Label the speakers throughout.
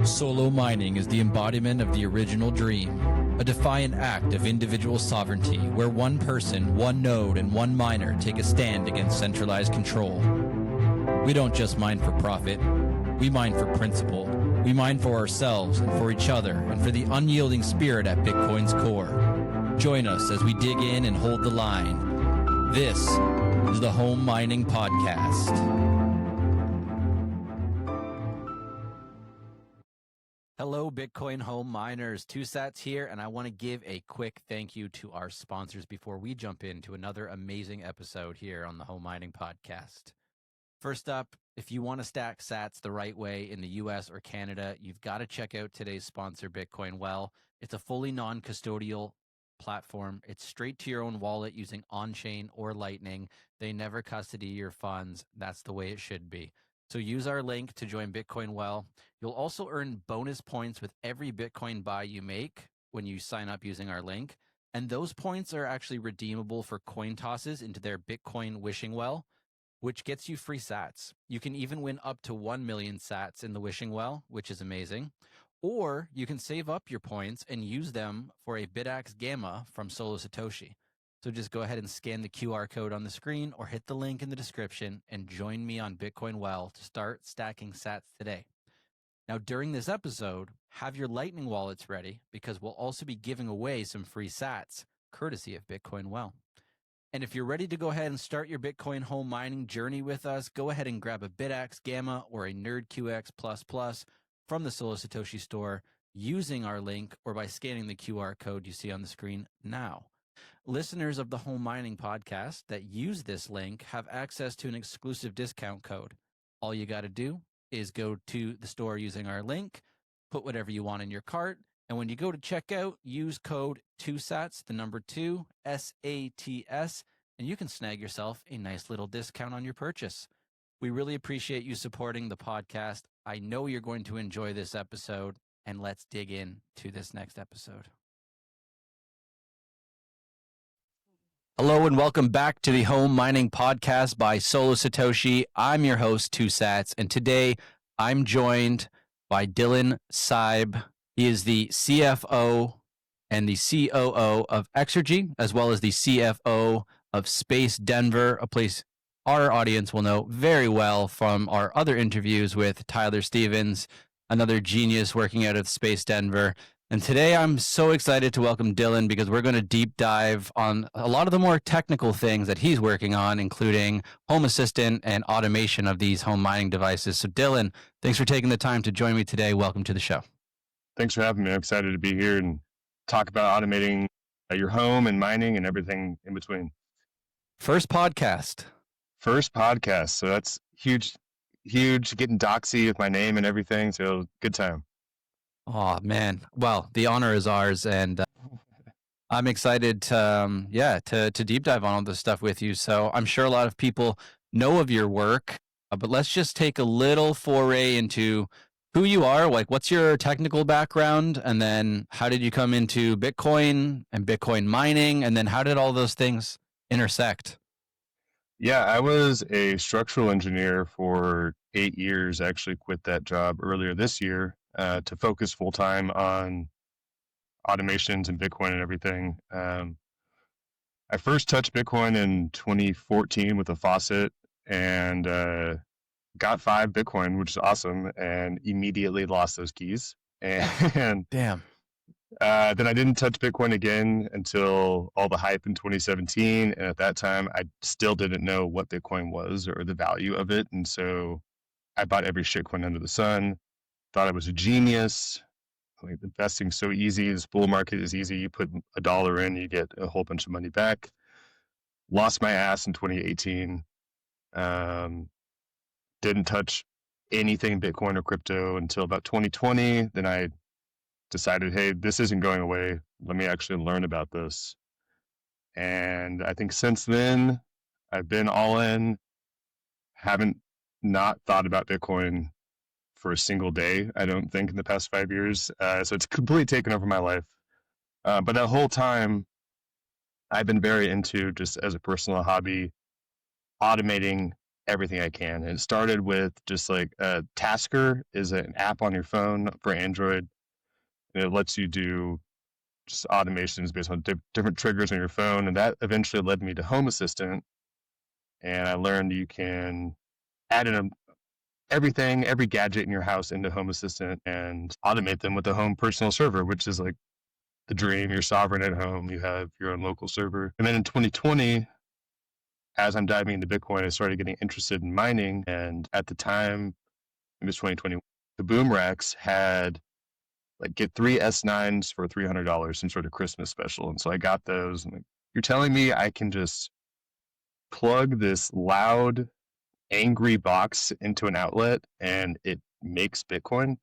Speaker 1: Solo mining is the embodiment of the original dream, a defiant act of individual sovereignty where one person, one node, and one miner take a stand against centralized control. We don't just mine for profit, we mine for principle. We mine for ourselves and for each other and for the unyielding spirit at Bitcoin's core. Join us as we dig in and hold the line. This is the Home Mining Podcast. Hello, Bitcoin home miners. TwoSats here, and I want to give a quick thank you to our sponsors before we jump into another amazing episode here on the Home Mining Podcast. First up, if you want to stack sats the right way in the US or Canada, you've got to check out today's sponsor, Bitcoin Well. It's a fully non-custodial platform. It's straight to your own wallet using on-chain or Lightning. They never custody your funds. That's the way it should be. So use our link to join Bitcoin Well. You'll also earn bonus points with every Bitcoin buy you make when you sign up using our link. And those points are actually redeemable for coin tosses into their Bitcoin wishing well, which gets you free sats. You can even win up to 1 million sats in the wishing well, which is amazing. Or you can save up your points and use them for a Bidax Gamma from Solo Satoshi. So just go ahead and scan the QR code on the screen or hit the link in the description and join me on Bitcoin Well to start stacking sats today. Now, during this episode, have your Lightning wallets ready because we'll also be giving away some free sats, courtesy of Bitcoin Well. And if you're ready to go ahead and start your Bitcoin home mining journey with us, go ahead and grab a Bidax Gamma or a NerdQX++ from the Solo Satoshi store using our link or by scanning the QR code you see on the screen now. Listeners of the Home Mining Podcast that use this link have access to an exclusive discount code. All you got to do is go to the store using our link, put whatever you want in your cart, and when you go to checkout, use code 2SATS, the number 2, SATS, and you can snag yourself a nice little discount on your purchase. We really appreciate you supporting the podcast. I know you're going to enjoy this episode, and let's dig in to this next episode. Hello and welcome back to the Home Mining Podcast by Solo Satoshi. I'm your host, 2Sats, and today I'm joined by Dylan Seib. He is the CFO and the COO of Exergy, as well as the CFO of Space Denver, a place our audience will know very well from our other interviews with Tyler Stevens, another genius working out of Space Denver. And today I'm so excited to welcome Dylan because we're going to deep dive on a lot of the more technical things that he's working on, including Home Assistant and automation of these home mining devices. So Dylan, thanks for taking the time to join me today. Welcome to the show.
Speaker 2: Thanks for having me. I'm excited to be here and talk about automating your home and mining and everything in between.
Speaker 1: First podcast.
Speaker 2: So that's huge, getting doxy with my name and everything. So good time.
Speaker 1: Oh, man. Well, the honor is ours, and I'm excited to deep dive on all this stuff with you. So I'm sure a lot of people know of your work, but let's just take a little foray into who you are. Like, what's your technical background, and then how did you come into Bitcoin and Bitcoin mining, and then how did all those things intersect?
Speaker 2: Yeah, I was a structural engineer for 8 years. I actually quit that job earlier this year to focus full time on automations and Bitcoin and everything. I first touched Bitcoin in 2014 with a faucet and got 5 Bitcoin, which is awesome, and immediately lost those keys. And
Speaker 1: Damn.
Speaker 2: Then I didn't touch Bitcoin again until all the hype in 2017. And at that time, I still didn't know what Bitcoin was or the value of it. And so I bought every shitcoin under the sun, thought I was a genius. Like, investing's so easy. This bull market is easy. You put $1 in, you get a whole bunch of money back. Lost my ass in 2018. Didn't touch anything Bitcoin or crypto until about 2020. Then I decided, hey, this isn't going away. Let me actually learn about this. And I think since then, I've been all in. Haven't not thought about Bitcoin for a single day, I don't think, in the past 5 years. So it's completely taken over my life. But that whole time, I've been very into, just as a personal hobby, automating everything I can. And it started with just like Tasker is an app on your phone for Android, and it lets you do just automations based on different triggers on your phone. And that eventually led me to Home Assistant. And I learned you can add in everything, every gadget in your house into Home Assistant and automate them with the home personal server, which is like the dream. You're sovereign at home. You have your own local server. And then in 2020, as I'm diving into Bitcoin, I started getting interested in mining. And at the time, it was 2020, the boom racks had like get 3 S9s for $300, some sort of Christmas special. And so I got those. And like, you're telling me I can just plug this loud, angry box into an outlet and it makes Bitcoin?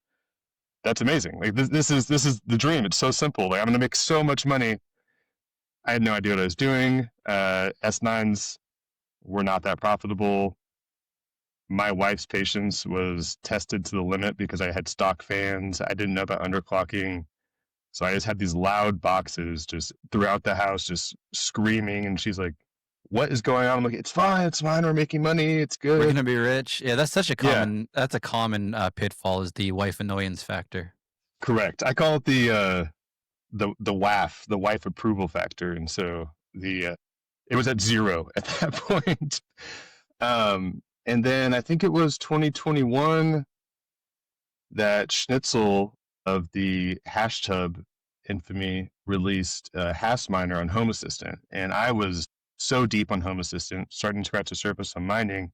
Speaker 2: That's amazing. Like this is the dream. It's so simple. Like I'm gonna make so much money. I had no idea what I was doing. S9s were not that profitable. My wife's patience was tested to the limit because I had stock fans. I didn't know about underclocking. So I just had these loud boxes just throughout the house, just screaming. And she's like, what is going on? I'm like, it's fine. We're making money. It's good.
Speaker 1: We're going to be rich. Yeah, that's such a common, that's a common pitfall, is the wife annoyance factor.
Speaker 2: Correct. I call it the WAF, the wife approval factor. And so it was at 0 at that point. And then I think it was 2021 that Schnitzel of the Hashtub infamy released a Hash miner on Home Assistant. And I was so deep on Home Assistant, starting to scratch the surface on mining.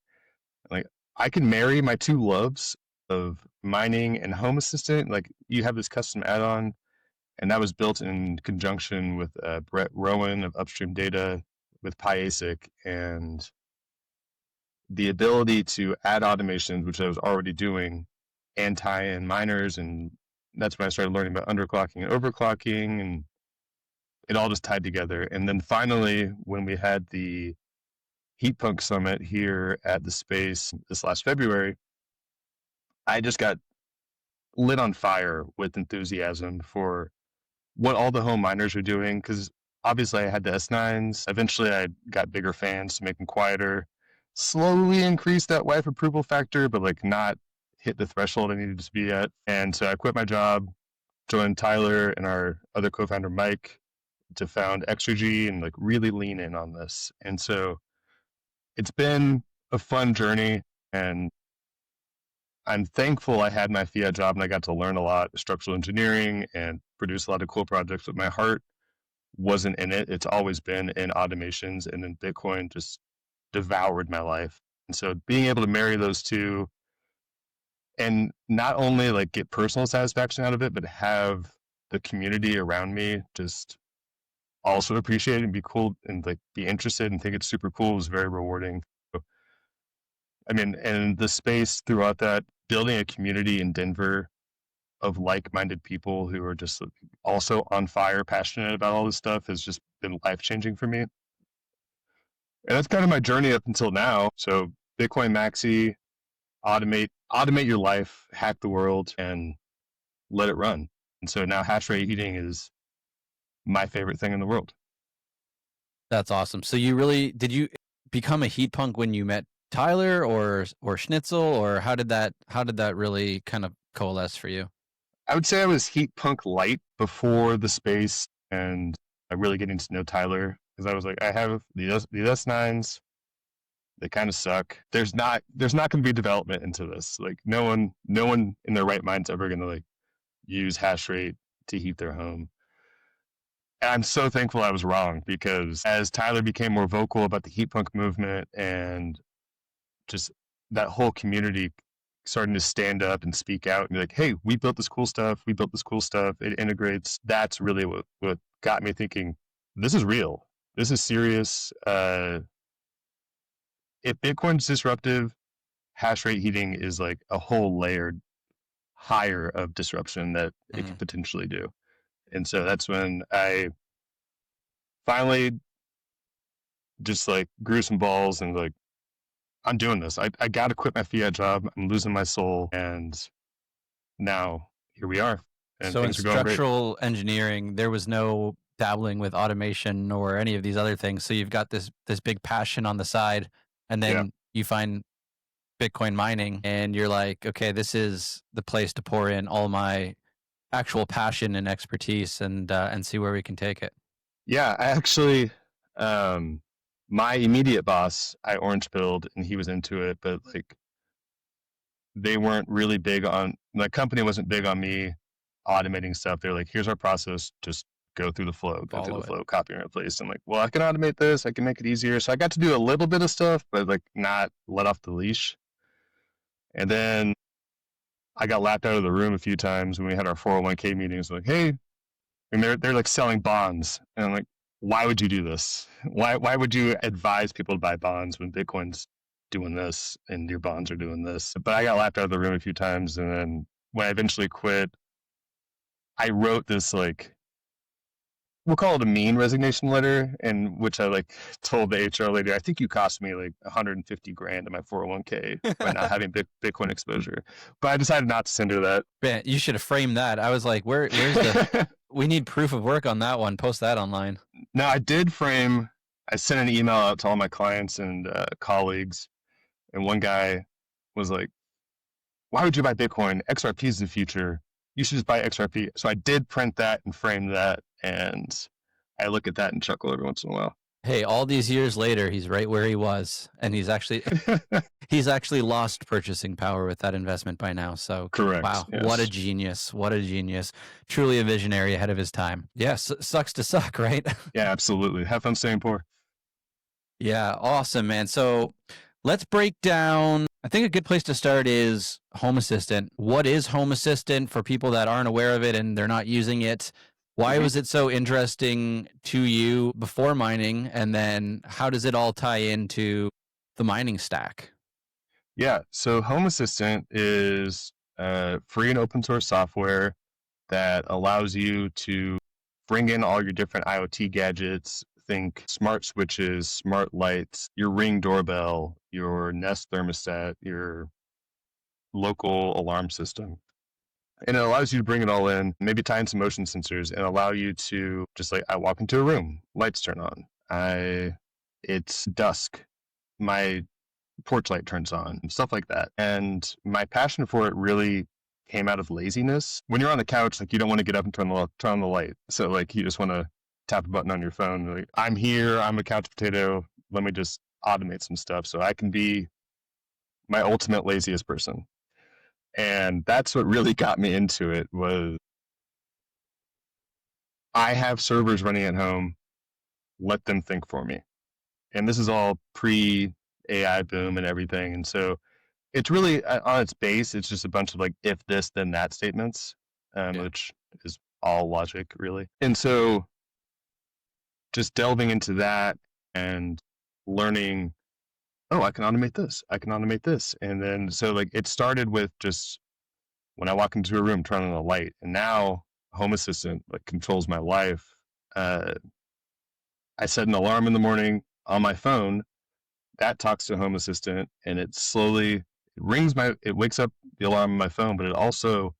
Speaker 2: Like, I can marry my two loves of mining and Home Assistant. Like, you have this custom add-on, and that was built in conjunction with Brett Rowan of Upstream Data with PyASIC, and the ability to add automations, which I was already doing, and tie in miners. And that's when I started learning about underclocking and overclocking, and it all just tied together. And then finally, when we had the Heatpunk Summit here at the space this last February, I just got lit on fire with enthusiasm for what all the home miners are doing, because obviously I had the S9s. Eventually I got bigger fans to make them quieter, slowly increase that wife approval factor, but like not hit the threshold I needed to be at. And so I quit my job, joined Tyler and our other co-founder Mike to found Exergy and like really lean in on this. And so it's been a fun journey, and I'm thankful I had my fiat job and I got to learn a lot of structural engineering and produce a lot of cool projects, but my heart wasn't in it. It's always been in automations, and then Bitcoin just devoured my life. And so being able to marry those two and not only like get personal satisfaction out of it, but have the community around me just also appreciate it and be cool and like be interested and think it's super cool was very rewarding. So, I mean, and the space throughout that, building a community in Denver of like-minded people who are just also on fire, passionate about all this stuff, has just been life-changing for me. And that's kind of my journey up until now. So Bitcoin Maxi, automate your life, hack the world, and let it run. And so now hash rate heating is my favorite thing in the world.
Speaker 1: That's awesome. So did you become a heat punk when you met Tyler or Schnitzel, or how did that really kind of coalesce for you?
Speaker 2: I would say I was heat punk light before the space and really getting to know Tyler, because I was like, I have the S9s. They kind of suck. There's not going to be development into this. Like no one in their right mind's ever going to like use hash rate to heat their home. And I'm so thankful I was wrong, because as Tyler became more vocal about the heat punk movement and just that whole community starting to stand up and speak out and be like, hey, we built this cool stuff. It integrates. That's really what got me thinking, this is real. This is serious. If Bitcoin's disruptive, hash rate heating is like a whole layer higher of disruption that it could potentially do. And so that's when I finally just like grew some balls and like, I'm doing this. I got to quit my fiat job. I'm losing my soul. And now here we are. And
Speaker 1: so in
Speaker 2: things are going great.
Speaker 1: structural engineering, there was no dabbling with automation or any of these other things. So you've got this big passion on the side, and then you find Bitcoin mining and you're like, okay, this is the place to pour in all my actual passion and expertise and see where we can take it.
Speaker 2: Yeah, I actually, my immediate boss, I orange pilled and he was into it, but like they weren't really big on, the company wasn't big on me automating stuff. They're like, here's our process, just go through the flow, copy and replace. I'm like, well, I can automate this, I can make it easier. So I got to do a little bit of stuff, but like not let off the leash. And then I got laughed out of the room a few times when we had our 401k meetings. Like, hey, and they're like selling bonds, and I'm like, why would you do this? Why would you advise people to buy bonds when Bitcoin's doing this and your bonds are doing this? But I got laughed out of the room a few times, and then when I eventually quit, I wrote this like, we'll call it a mean resignation letter, in which I like told the HR lady, I think you cost me like 150 grand in my 401k by not having Bitcoin exposure. But I decided not to send her that.
Speaker 1: Man, you should have framed that. I was like, where's the? We need proof of work on that one. Post that online.
Speaker 2: No, I did frame. I sent an email out to all my clients and colleagues, and one guy was like, "Why would you buy Bitcoin? XRP is the future. You should just buy XRP." So I did print that and frame that, and I look at that and chuckle every once in a while.
Speaker 1: Hey, all these years later, he's right where he was, and he's actually lost purchasing power with that investment by now. So
Speaker 2: correct.
Speaker 1: Wow,
Speaker 2: yes.
Speaker 1: What a genius! What a genius! Truly a visionary ahead of his time. Yes, sucks to suck, right?
Speaker 2: Yeah, absolutely. Have fun staying poor.
Speaker 1: Yeah, awesome, man. So let's break down. I think a good place to start is Home Assistant. What is Home Assistant for people that aren't aware of it and they're not using it? Why was it so interesting to you before mining? And then how does it all tie into the mining stack?
Speaker 2: Yeah, so Home Assistant is free and open source software that allows you to bring in all your different IoT gadgets. Think smart switches, smart lights, your Ring doorbell, your Nest thermostat, your local alarm system. And it allows you to bring it all in, maybe tie in some motion sensors and allow you to just like, I walk into a room, lights turn on. It's dusk. My porch light turns on, stuff like that. And my passion for it really came out of laziness. When you're on the couch, like you don't want to get up and turn on the light. So like you just want to tap a button on your phone. Like, I'm here, I'm a couch potato. Let me just automate some stuff so I can be my ultimate laziest person. And that's what really got me into it. Was I have servers running at home, let them think for me. And this is all pre AI boom and everything. And so it's really on its base, it's just a bunch of like if this then that statements, which is all logic really. And so just delving into that and learning, oh, I can automate this. And then so like it started with just when I walk into a room, turn on a light, and now Home Assistant like controls my life. I set an alarm in the morning on my phone that talks to Home Assistant, and it wakes up the alarm on my phone, but it also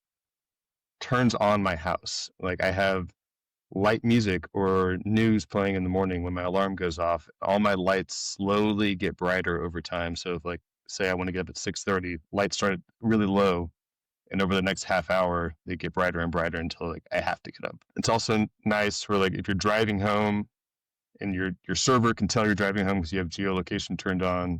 Speaker 2: turns on my house. Like I have light music or news playing in the morning when my alarm goes off. All my lights slowly get brighter over time. So if like, say I want to get up at 6:30, lights start really low, and over the next half hour, they get brighter and brighter until like I have to get up. It's also nice for like if you're driving home and your server can tell you're driving home because you have geolocation turned on,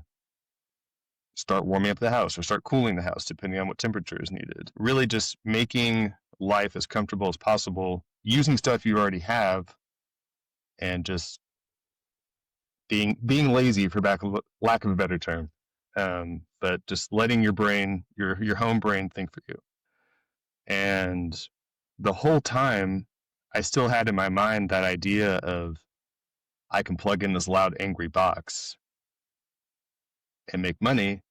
Speaker 2: start warming up the house or start cooling the house depending on what temperature is needed. Really just making life as comfortable as possible using stuff you already have and just being lazy, for lack of a better term. But just letting your brain, your home brain, think for you. And the whole time I still had in my mind that idea of I can plug in this loud, angry box and make money.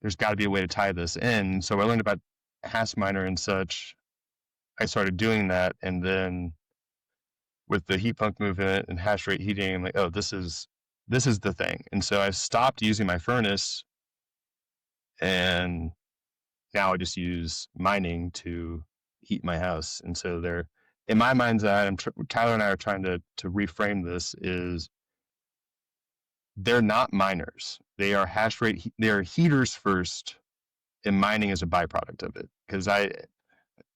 Speaker 2: There's got to be a way to tie this in. So I learned about Hasminer and such. I started doing that. And then with the heat pump movement and hash rate heating, I'm like, oh, this is the thing. And so I stopped using my furnace, and now I just use mining to heat my house. And so they're, in my mind's eye, Tyler and I are trying to reframe this, is they're not miners. They are they are heaters first, and mining is a byproduct of it. Because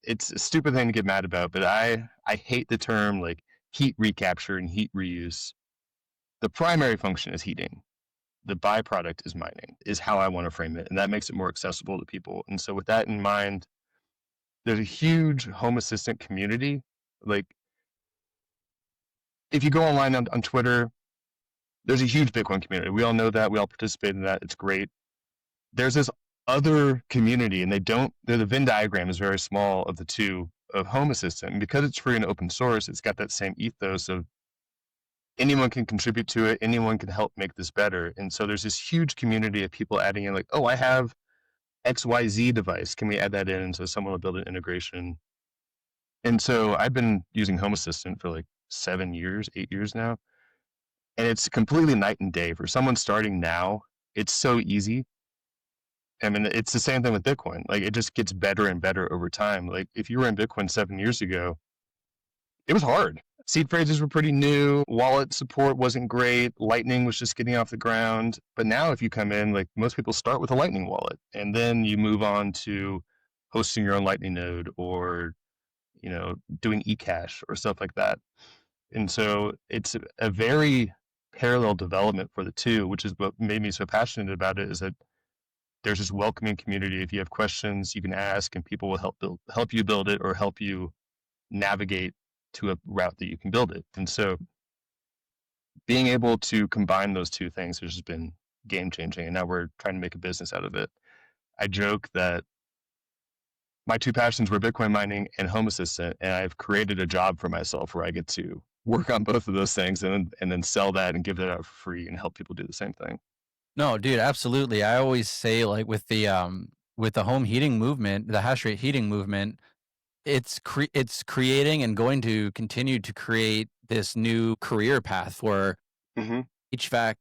Speaker 2: it's a stupid thing to get mad about, but I hate the term like heat recapture and heat reuse. The primary function is heating. The byproduct is mining, is how I want to frame it. And that makes it more accessible to people. And so with that in mind, there's a huge home assistant community. Like if you go online on Twitter, there's a huge Bitcoin community. We all know that. We all participate in that. It's great. There's this other community, and the Venn diagram is very small of the two of Home Assistant. And because it's free and open source, it's got that same ethos of anyone can contribute to it. Anyone can help make this better. And so there's this huge community of people adding in like, oh, I have XYZ device. Can we add that in? And so someone will build an integration. And so I've been using Home Assistant for like 7 years, 8 years now. And it's completely night and day. For someone starting now, it's so easy. I mean, it's the same thing with Bitcoin. Like, it just gets better and better over time. Like, if you were in Bitcoin 7 years ago, it was hard. Seed phrases were pretty new. Wallet support wasn't great. Lightning was just getting off the ground. But now if you come in, like most people start with a Lightning wallet, and then you move on to hosting your own Lightning node or, doing eCash or stuff like that. And so it's a very parallel development for the two, which is what made me so passionate about it, is that there's this welcoming community. If you have questions, you can ask, and people will help you build it or help you navigate to a route that you can build it. And so being able to combine those two things has just been game changing. And now we're trying to make a business out of it. I joke that my two passions were Bitcoin mining and Home Assistant, and I've created a job for myself where I get to work on both of those things and then sell that and give that out for free and help people do the same thing.
Speaker 1: No, dude, absolutely. I always say, like, with the home heating movement, the hash rate heating movement, it's creating and going to continue to create this new career path for HVAC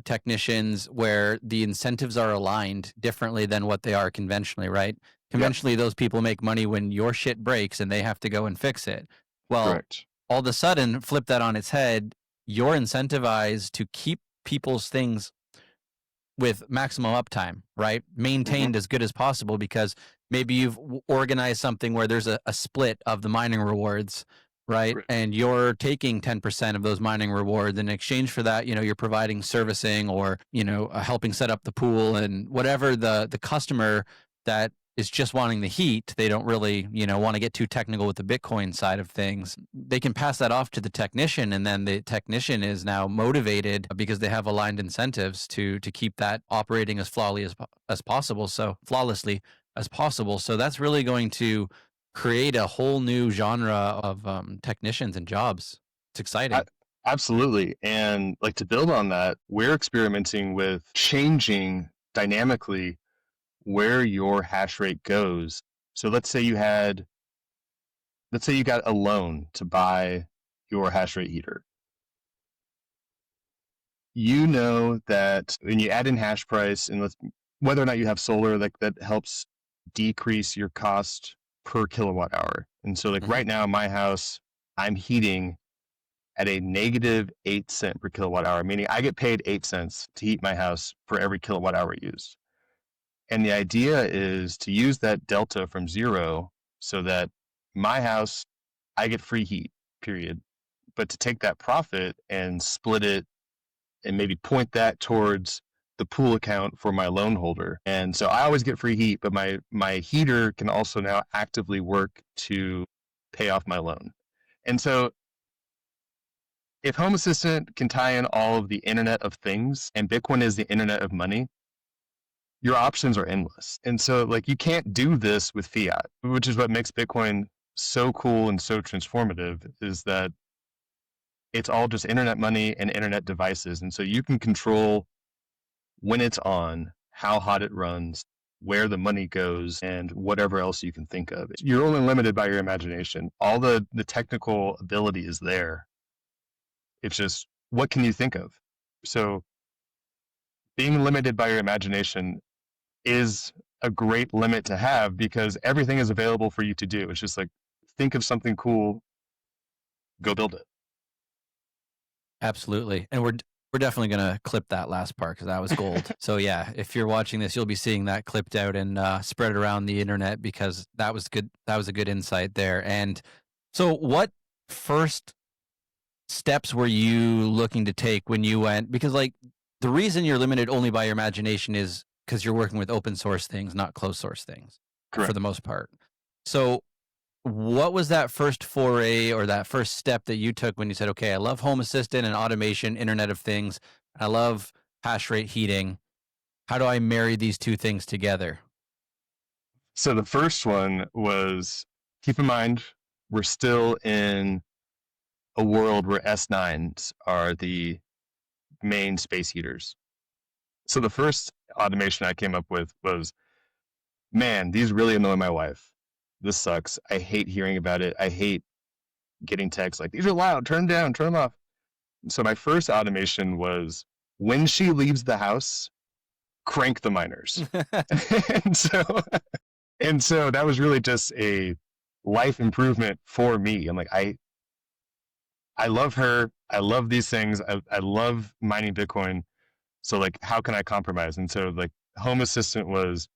Speaker 1: technicians, where the incentives are aligned differently than what they are conventionally, right? Conventionally, those people make money when your shit breaks and they have to go and fix it. Well,
Speaker 2: Correct.
Speaker 1: All of a sudden, flip that on its head. You're incentivized to keep people's things with maximum uptime, right? Maintained as good as possible, because maybe you've organized something where there's a split of the mining rewards, right? And you're taking 10% of those mining rewards. In exchange for that, you're providing servicing or, helping set up the pool, and whatever the customer that is just wanting the heat, they don't really, want to get too technical with the Bitcoin side of things. They can pass that off to the technician, and then the technician is now motivated because they have aligned incentives to keep that operating as flawlessly as possible. So that's really going to create a whole new genre of technicians and jobs. It's exciting.
Speaker 2: Absolutely. And like, to build on that, we're experimenting with changing dynamically where your hash rate goes. So let's say you got a loan to buy your hash rate heater. You know that when you add in hash price, and whether or not you have solar, like, that helps decrease your cost per kilowatt hour. And so like right now, my house, I'm heating at a negative 8 cent per kilowatt hour, meaning I get paid 8 cents to heat my house for every kilowatt hour used. And the idea is to use that delta from zero so that my house, I get free heat, period. But to take that profit and split it and maybe point that towards the pool account for my loan holder. And so I always get free heat, but my heater can also now actively work to pay off my loan. And so if Home Assistant can tie in all of the Internet of Things, and Bitcoin is the Internet of Money, your options are endless. And so like, you can't do this with fiat, which is what makes Bitcoin so cool and so transformative, is that it's all just internet money and internet devices. And so you can control when it's on, how hot it runs, where the money goes, and whatever else you can think of. You're only limited by your imagination. All the technical ability is there. It's just, what can you think of? So being limited by your imagination is a great limit to have, because everything is available for you to do. It's just like, think of something cool, go build it.
Speaker 1: Absolutely. And We're definitely going to clip that last part because that was gold. So yeah, if you're watching this, you'll be seeing that clipped out and spread around the internet because that was good. That was a good insight there. And so what first steps were you looking to take when you went? Because like the reason you're limited only by your imagination is because you're working with open source things, not closed source things.
Speaker 2: Correct.
Speaker 1: For the most part. So what was that first foray or that first step that you took when you said, okay, I love Home Assistant and automation, Internet of Things. I love hash rate heating. How do I marry these two things together?
Speaker 2: So the first one was, keep in mind, we're still in a world where S9s are the main space heaters. So the first automation I came up with was, man, these really annoy my wife. This sucks. I hate hearing about it. I hate getting texts like, these are loud, turn them down, turn them off. So my first automation was, when she leaves the house, crank the miners. and so that was really just a life improvement for me. I'm like, I love her. I love these things. I love mining Bitcoin. So like, how can I compromise? And so like Home Assistant was,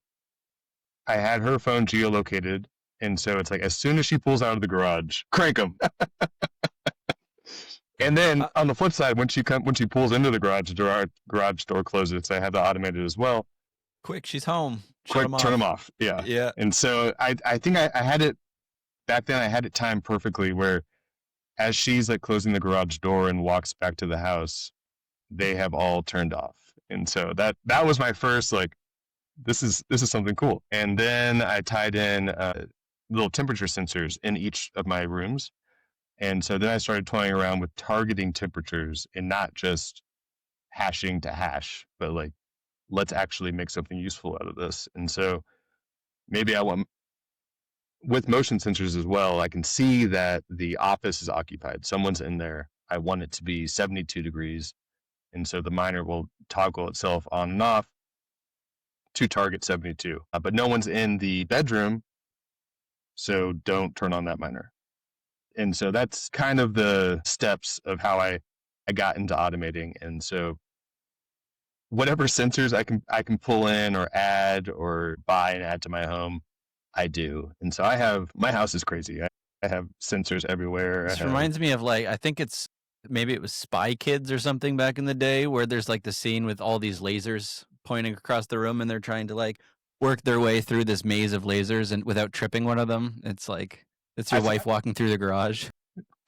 Speaker 2: I had her phone geolocated. And so it's like, as soon as she pulls out of the garage, crank them. And then on the flip side, when she pulls into the garage door closes, I have that automated as well.
Speaker 1: Quick, she's home.
Speaker 2: Quick, turn them off. Yeah.
Speaker 1: Yeah.
Speaker 2: And so I think I had it back then. I had it timed perfectly where, as she's like closing the garage door and walks back to the house, they have all turned off. And so that was my first like, this is something cool. And then I tied in little temperature sensors in each of my rooms. And so then I started toying around with targeting temperatures and not just hashing to hash, but like, let's actually make something useful out of this. And so maybe with motion sensors as well, I can see that the office is occupied. Someone's in there. I want it to be 72 degrees. And so the miner will toggle itself on and off to target 72. But no one's in the bedroom, so don't turn on that miner. And so that's kind of the steps of how I got into automating. And so whatever sensors I can pull in or add or buy and add to my home, I do. And so my house is crazy. I have sensors everywhere.
Speaker 1: This reminds me of like, I think maybe it was Spy Kids or something back in the day where there's like the scene with all these lasers pointing across the room and they're trying to like work their way through this maze of lasers and without tripping one of them. It's like, it's your wife walking through the garage.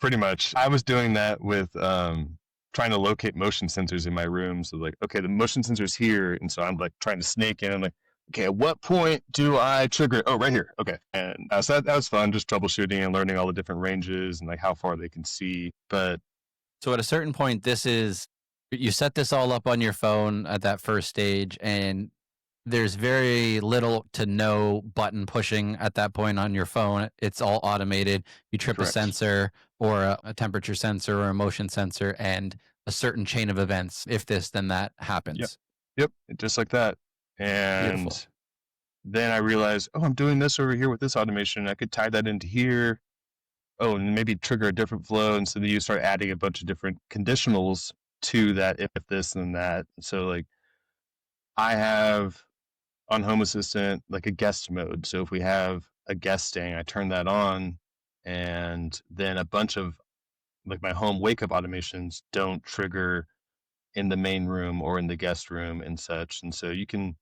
Speaker 2: Pretty much. I was doing that with trying to locate motion sensors in my room. So like, okay, the motion sensor's here. And so I'm like trying to snake in. I'm like, okay, at what point do I trigger it? Oh, right here. Okay. And so that was fun, just troubleshooting and learning all the different ranges and like how far they can see. But
Speaker 1: so at a certain point, you set this all up on your phone at that first stage, and there's very little to no button pushing at that point on your phone. It's all automated. You trip
Speaker 2: Correct.
Speaker 1: A sensor or a temperature sensor or a motion sensor and a certain chain of events. If this, then that happens.
Speaker 2: Yep. Just like that. And beautiful. Then I realized, oh, I'm doing this over here with this automation. I could tie that into here. Oh, and maybe trigger a different flow. And so then you start adding a bunch of different conditionals to that, if this and that. So like I have on Home Assistant like a guest mode. So if we have a guest staying, I turn that on, and then a bunch of like my home wake up automations don't trigger in the main room or in the guest room and such. And so you can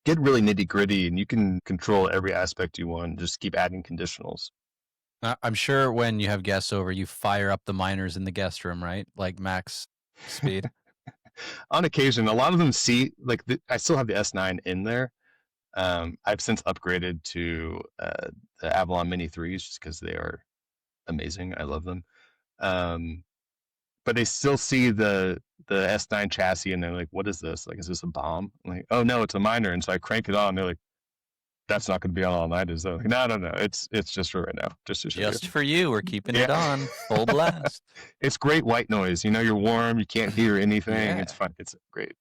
Speaker 2: get really nitty gritty and you can control every aspect you want. Just keep adding conditionals.
Speaker 1: I'm sure when you have guests over, you fire up the miners in the guest room, right? Like max speed.
Speaker 2: On occasion, a lot of them see, like I still have the S9 in there. I've since upgraded to the Avalon Mini 3s just because they are amazing. I love them. But they still see the S9 chassis and they're like, what is this? Like, is this a bomb? I'm like, oh no, it's a miner. And so I crank it on and they're like, that's not going to be on all night, is it? Like, no. It's just for right now. Just
Speaker 1: for you. We're keeping it on full blast.
Speaker 2: It's great white noise. You know, you're warm. You can't hear anything. Yeah. It's fun. It's great.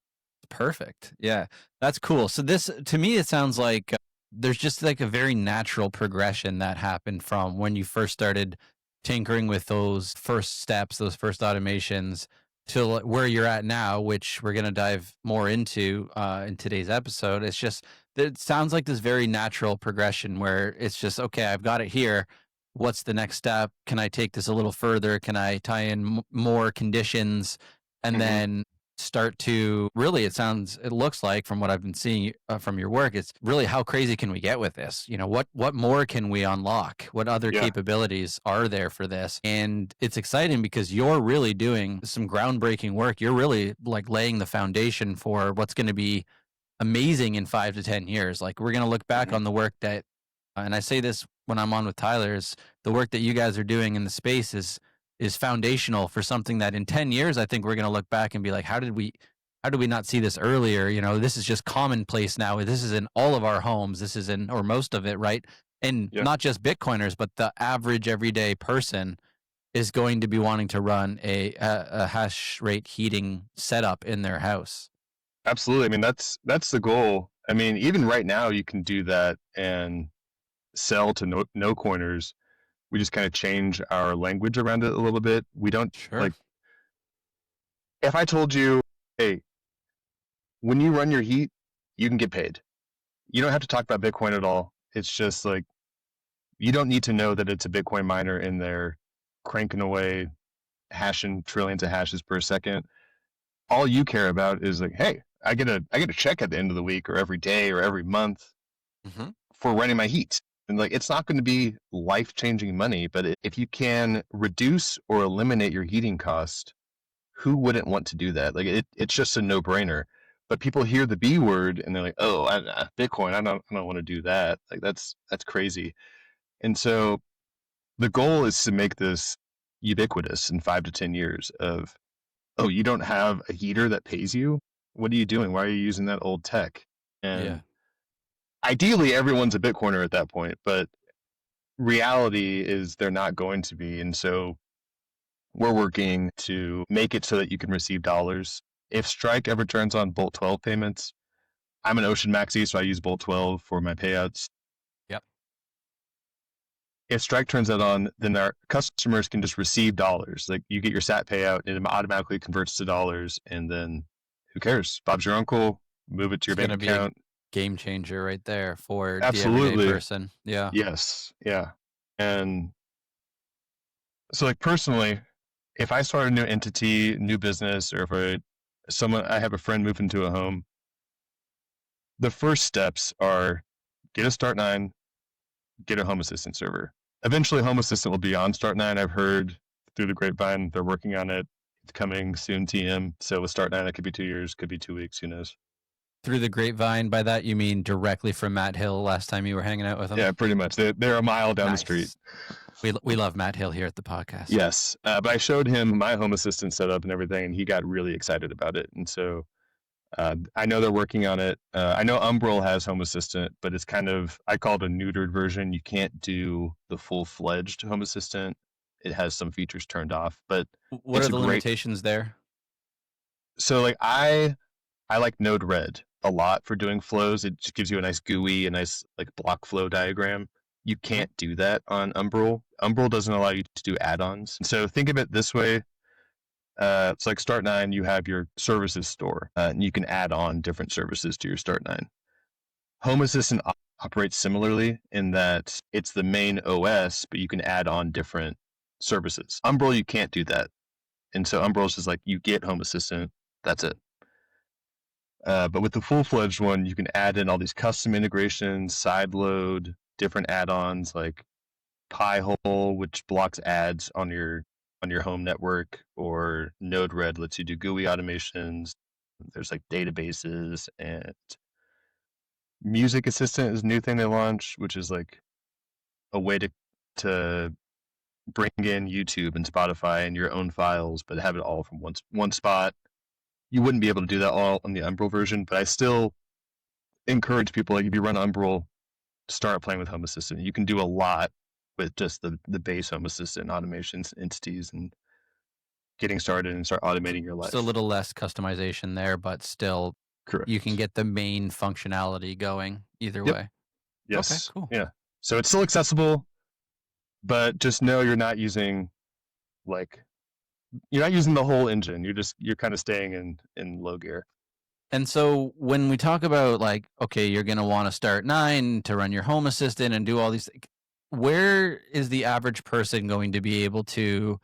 Speaker 1: Perfect. Yeah, that's cool. So this, to me, it sounds like there's just like a very natural progression that happened from when you first started tinkering with those first steps, those first automations, to where you're at now, which we're going to dive more into in today's episode. It's just, it sounds like this very natural progression where it's just, okay, I've got it here. What's the next step? Can I take this a little further? Can I tie in more conditions? And
Speaker 2: Mm-hmm.
Speaker 1: then start to really, it looks like from what I've been seeing from your work, it's really how crazy can we get with this? You know, what more can we unlock? What other
Speaker 2: Yeah.
Speaker 1: capabilities are there for this? And it's exciting because you're really doing some groundbreaking work. You're really like laying the foundation for what's going to be amazing in 5 to 10 years. Like we're going to look back
Speaker 2: Mm-hmm.
Speaker 1: on the work that, and I say this when I'm on with Tyler, is the work that you guys are doing in the space is foundational for something that in 10 years, I think we're going to look back and be like, how did we not see this earlier? You know, this is just commonplace now. This is in all of our homes. This is in, or most of it, right? And
Speaker 2: Yeah.
Speaker 1: not just Bitcoiners, but the average everyday person is going to be wanting to run a hash rate heating setup in their house.
Speaker 2: Absolutely. I mean, that's the goal. I mean, even right now, you can do that and sell to no coiners. We just kind of change our language around it a little bit. We don't
Speaker 1: Sure.
Speaker 2: like, if I told you, hey, when you run your heat, you can get paid. You don't have to talk about Bitcoin at all. It's just like, you don't need to know that it's a Bitcoin miner in there cranking away, hashing trillions of hashes per second. All you care about is like, hey, I get a check at the end of the week or every day or every month for running my heat. And like, it's not going to be life-changing money, but if you can reduce or eliminate your heating cost, who wouldn't want to do that? Like, it's just a no-brainer. But people hear the B word and they're like, oh, Bitcoin, I don't want to do that. Like, that's crazy. And so the goal is to make this ubiquitous in 5 to 10 years of, oh, you don't have a heater that pays you? What are you doing? Why are you using that old tech? And ideally, everyone's a Bitcoiner at that point, but reality is they're not going to be. And so we're working to make it so that you can receive dollars. If Strike ever turns on Bolt 12 payments, I'm an Ocean Maxi, so I use Bolt 12 for my payouts.
Speaker 1: Yep.
Speaker 2: If Strike turns that on, then our customers can just receive dollars. Like you get your SAT payout, and it automatically converts to dollars, and then who cares? Bob's your uncle. Move it to your bank account.
Speaker 1: Game changer right there for
Speaker 2: Absolutely.
Speaker 1: the everyday person. Yeah.
Speaker 2: Yes. Yeah. And so, like personally, if I start a new entity, new business, or if I have a friend move into a home, the first steps are get a Start9, get a Home Assistant server. Eventually, Home Assistant will be on Start9. I've heard through the grapevine they're working on it. It's coming soon, TM. So with Start9, it could be 2 years, could be 2 weeks, who knows?
Speaker 1: Through the grapevine, by that you mean directly from Matt Hill last time you were hanging out with him?
Speaker 2: Yeah, pretty much. They're a mile down the street.
Speaker 1: We love Matt Hill here at the podcast.
Speaker 2: Yes, but I showed him my Home Assistant setup and everything, and he got really excited about it. And so I know they're working on it. I know Umbrel has Home Assistant, but it's kind of, I call it a neutered version. You can't do the full-fledged Home Assistant. It has some features turned off, but
Speaker 1: what are the limitations there?
Speaker 2: So like I like Node-RED a lot for doing flows. It just gives you a nice GUI, a nice like block flow diagram. You can't do that on Umbrel. Umbrel doesn't allow you to do add-ons. So think of it this way. It's like Start9, you have your services store, and you can add on different services to your Start9. Home Assistant operates similarly in that it's the main OS, but you can add on different services. Umbrel, you can't do that. And so Umbrel's just like, you get Home Assistant, that's it. But with the full-fledged one, you can add in all these custom integrations, sideload, different add-ons like Pi-hole, which blocks ads on your home network, or Node-RED lets you do GUI automations. There's like databases, and Music Assistant is a new thing they launched, which is like a way to bring in YouTube and Spotify and your own files, but have it all from one spot. You wouldn't be able to do that all on the Umbrel version, but I still encourage people, like if you run Umbrel, start playing with Home Assistant. You can do a lot with just the base Home Assistant automations, entities, and getting started and start automating your life.
Speaker 1: Just a little less customization there, but still,
Speaker 2: correct.
Speaker 1: You can get the main functionality going either way.
Speaker 2: Yes.
Speaker 1: Okay, cool.
Speaker 2: Yeah. So it's still accessible, but just know you're not using like you're not using the whole engine. You're kind of staying in low gear.
Speaker 1: And so when we talk about like, okay, you're going to want to start 9 to run your Home Assistant and do all these, where is the average person going to be able to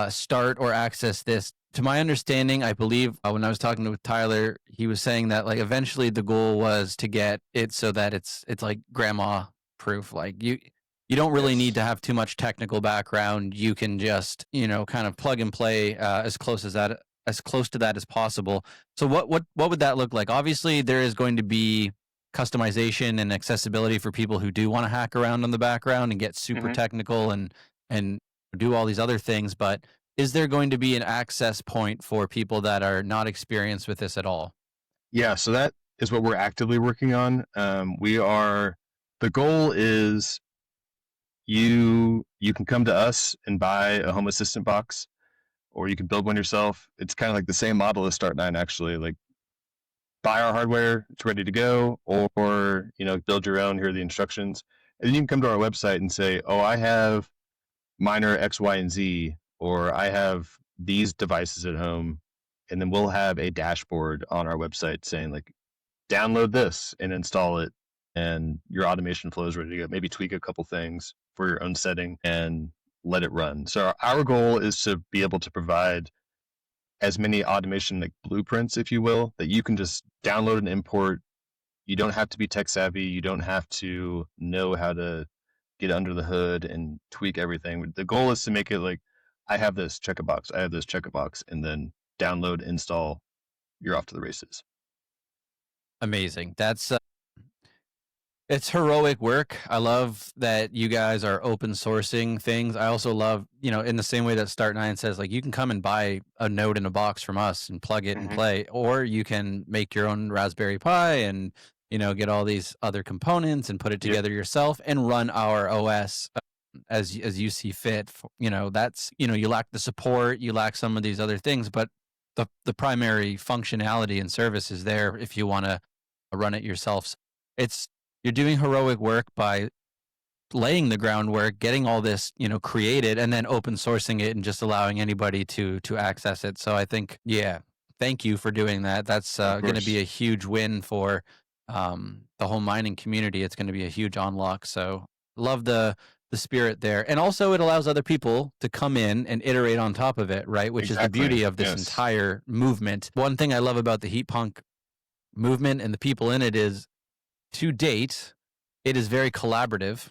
Speaker 1: start or access this? To my understanding, I believe when I was talking with Tyler, he was saying that like eventually the goal was to get it so that it's like grandma proof. Like you don't really need to have too much technical background. You can just kind of plug and play as close to that as possible. So what would that look like? Obviously, there is going to be customization and accessibility for people who do want to hack around on the background and get super technical and do all these other things, but is there going to be an access point for people that are not experienced with this at all?
Speaker 2: Yeah, so that is what we're actively working on. The goal is you can come to us and buy a Home Assistant box, or you can build one yourself. It's kind of like the same model as Start 9, actually. Like, buy our hardware, it's ready to go, or build your own. Here are the instructions, and then you can come to our website and say, "Oh, I have miner X, Y, and Z, or I have these devices at home," and then we'll have a dashboard on our website saying like, "Download this and install it," and your automation flow is ready to go. Maybe tweak a couple things for your own setting and let it run. So our goal is to be able to provide as many automation like blueprints, if you will, that you can just download and import. You don't have to be tech savvy. You don't have to know how to get under the hood and tweak everything. The goal is to make it like, I have this, check a box, I have this, check a box, and then download, install, you're off to the races.
Speaker 1: Amazing. That's it's heroic work. I love that you guys are open sourcing things. I also love, in the same way that Start 9 says, like, you can come and buy a node in a box from us and plug it and play, or you can make your own Raspberry Pi and, get all these other components and put it together yourself and run our OS as you see fit. That's, you lack the support, you lack some of these other things, but the primary functionality and service is there if you want to run it yourself. So you're doing heroic work by laying the groundwork, getting all this, created, and then open sourcing it and just allowing anybody to access it. So I think, thank you for doing that. That's going to be a huge win for the whole mining community. It's going to be a huge unlock. So love the spirit there. And also it allows other people to come in and iterate on top of it, right? Which is the beauty of this entire movement. One thing I love about the heat punk movement and the people in it is, to date, it is very collaborative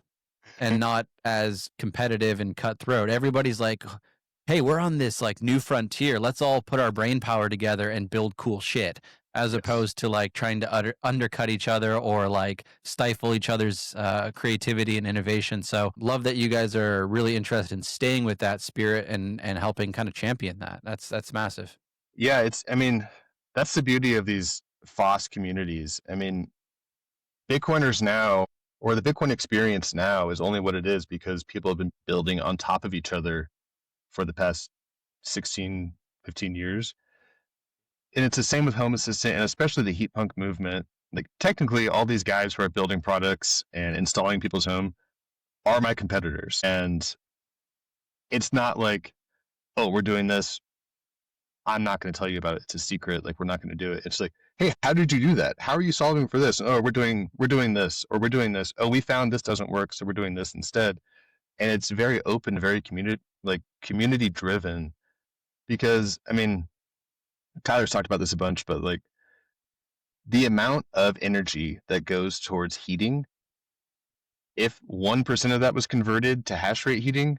Speaker 1: and not as competitive and cutthroat. Everybody's like, hey, we're on this like new frontier. Let's all put our brain power together and build cool shit, as opposed to like trying to undercut each other or like stifle each other's creativity and innovation. So love that you guys are really interested in staying with that spirit and helping kind of champion that. That's massive.
Speaker 2: Yeah, that's the beauty of these FOSS communities. Bitcoiners now, or the Bitcoin experience now, is only what it is because people have been building on top of each other for the past 16, 15 years. And it's the same with Home Assistant, and especially the heat punk movement. Like, technically, all these guys who are building products and installing people's home are my competitors. And it's not like, oh, we're doing this, I'm not going to tell you about it, it's a secret, like, we're not going to do it. It's like, hey, how did you do that? How are you solving for this? Oh, we're doing this, or we're doing this. Oh, we found this doesn't work, so we're doing this instead. And it's very open, very community driven, because Tyler's talked about this a bunch, but like, the amount of energy that goes towards heating, if 1% of that was converted to hash rate heating,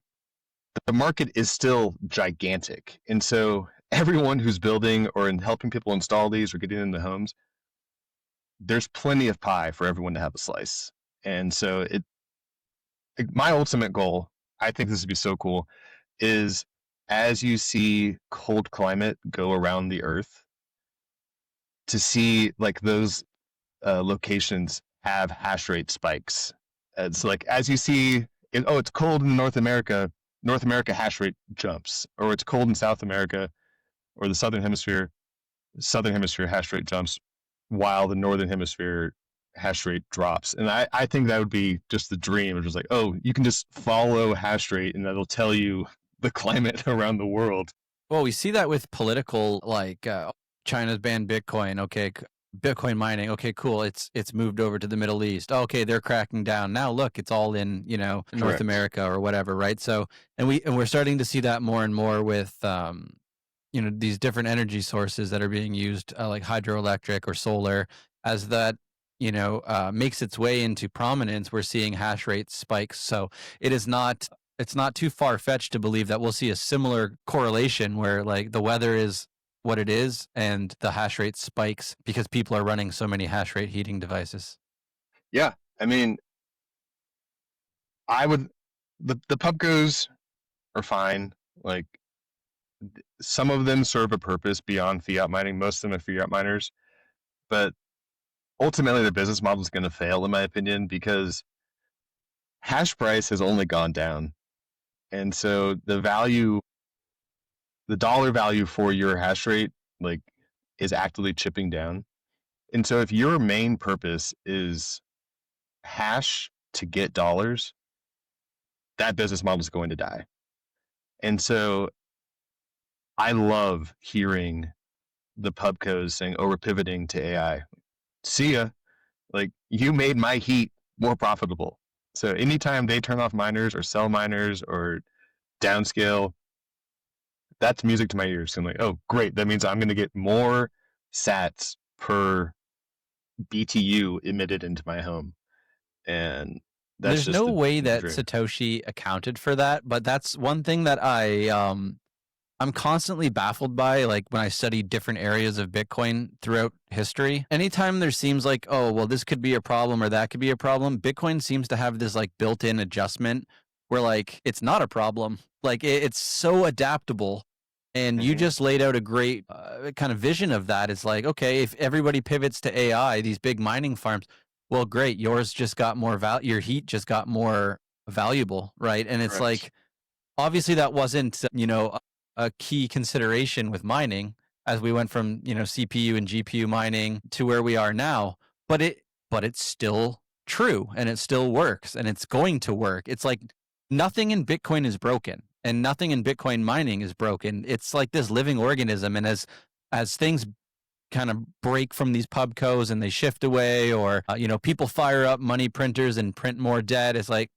Speaker 2: the market is still gigantic. And so everyone who's building or in helping people install these or getting into homes, there's plenty of pie for everyone to have a slice. And so my ultimate goal, I think this would be so cool, is as you see cold climate go around the earth, to see like those locations have hash rate spikes. It's like, as you see, it's cold in North America hash rate jumps, or it's cold in South America or the Southern Hemisphere hash rate jumps, while the Northern Hemisphere hash rate drops. And I think that would be just the dream. It's just like, oh, you can just follow hash rate and that'll tell you the climate around the world.
Speaker 1: Well, we see that with political, like China's banned Bitcoin. Okay, Bitcoin mining. Okay, cool. It's moved over to the Middle East. Okay, they're cracking down. Now look, it's all in North
Speaker 2: Correct.
Speaker 1: America or whatever, right? So, and we're starting to see that more and more with these different energy sources that are being used, like hydroelectric or solar, as that makes its way into prominence. We're seeing hash rate spikes. So it's not too far fetched to believe that we'll see a similar correlation where like the weather is what it is and the hash rate spikes because people are running so many hash rate heating devices.
Speaker 2: Yeah, I mean, the pubcos are fine. Like, some of them serve a purpose beyond fiat mining. Most of them are fiat miners, but ultimately the business model is going to fail, in my opinion, because hash price has only gone down, and so the dollar value for your hash rate, like, is actively chipping down. And so if your main purpose is hash to get dollars, that business model is going to die. And so I love hearing the pubcos saying, "Oh, we're pivoting to AI." See ya. Like, you made my heat more profitable. So anytime they turn off miners or sell miners or downscale, that's music to my ears. I'm like, oh, great. That means I'm going to get more sats per BTU emitted into my home. And that's
Speaker 1: There's
Speaker 2: just
Speaker 1: no way
Speaker 2: the
Speaker 1: that
Speaker 2: dream.
Speaker 1: Satoshi accounted for that, but that's one thing that I'm constantly baffled by, like when I study different areas of Bitcoin throughout history. Anytime there seems like, oh, well, this could be a problem or that could be a problem, Bitcoin seems to have this like built-in adjustment where like it's not a problem. Like it's so adaptable. And you just laid out a great kind of vision of that. It's like, okay, if everybody pivots to AI, these big mining farms, well, great, yours just got more your heat just got more valuable, right? And it's
Speaker 2: Correct.
Speaker 1: like, obviously that wasn't a key consideration with mining as we went from CPU and GPU mining to where we are now, but it's still true and it still works and it's going to work. It's like nothing in Bitcoin is broken and nothing in Bitcoin mining is broken. It's like this living organism, and as things kind of break from these pubcos and they shift away, or people fire up money printers and print more debt, it's like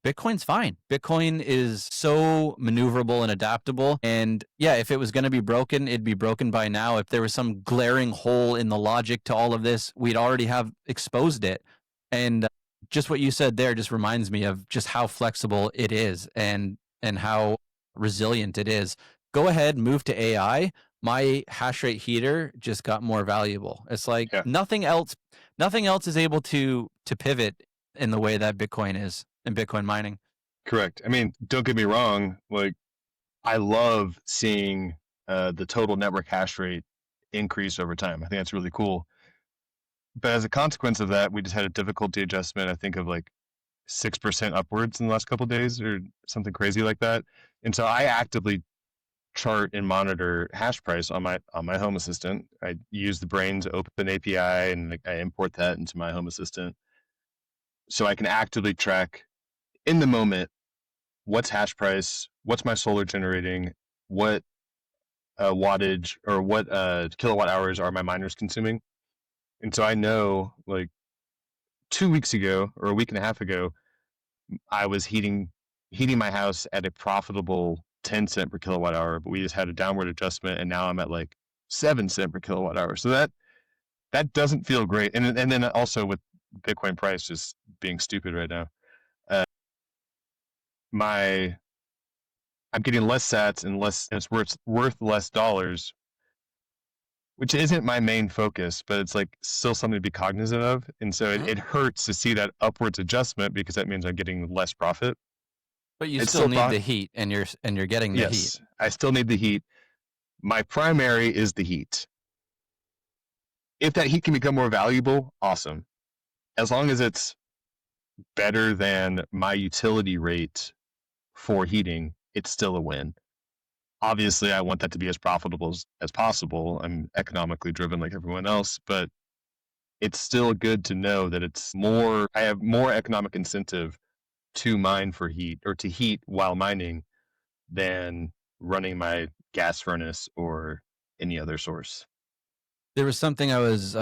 Speaker 1: Bitcoin's fine. Bitcoin is so maneuverable and adaptable. And yeah, if it was going to be broken, it'd be broken by now. If there was some glaring hole in the logic to all of this, we'd already have exposed it. And just what you said there just reminds me of just how flexible it is and how resilient it is. Go ahead, move to AI. My hash rate heater just got more valuable. It's like nothing else is able to pivot in the way that Bitcoin is in Bitcoin mining.
Speaker 2: Correct. I mean, don't get me wrong. Like, I love seeing the total network hash rate increase over time. I think that's really cool. But as a consequence of that, we just had a difficulty adjustment, I think, of like 6% upwards in the last couple of days or something crazy like that. And so I actively chart and monitor hash price on my Home Assistant. I use the Brains Open API and I import that into my Home Assistant, so I can actively track in the moment what's hash price, what's my solar generating, what wattage or what kilowatt hours are my miners consuming. And so I know, like, 2 weeks ago or a week and a half ago, I was heating my house at a profitable 10 cent per kilowatt hour, but we just had a downward adjustment and now I'm at like 7 cent per kilowatt hour. So that doesn't feel great. And then also with Bitcoin price just being stupid right now, I'm getting less sats and it's worth less dollars, which isn't my main focus, but it's like still something to be cognizant of. And so it hurts to see that upwards adjustment because that means I'm getting less profit.
Speaker 1: But you still need the heat, and you're getting the heat.
Speaker 2: Yes, I still need the heat. My primary is the heat. If that heat can become more valuable, awesome. As long as it's better than my utility rate for heating, it's still a win. Obviously, I want that to be as profitable as possible. I'm economically driven like everyone else, but it's still good to know that I have more economic incentive to mine for heat or to heat while mining than running my gas furnace or any other source.
Speaker 1: There was something I was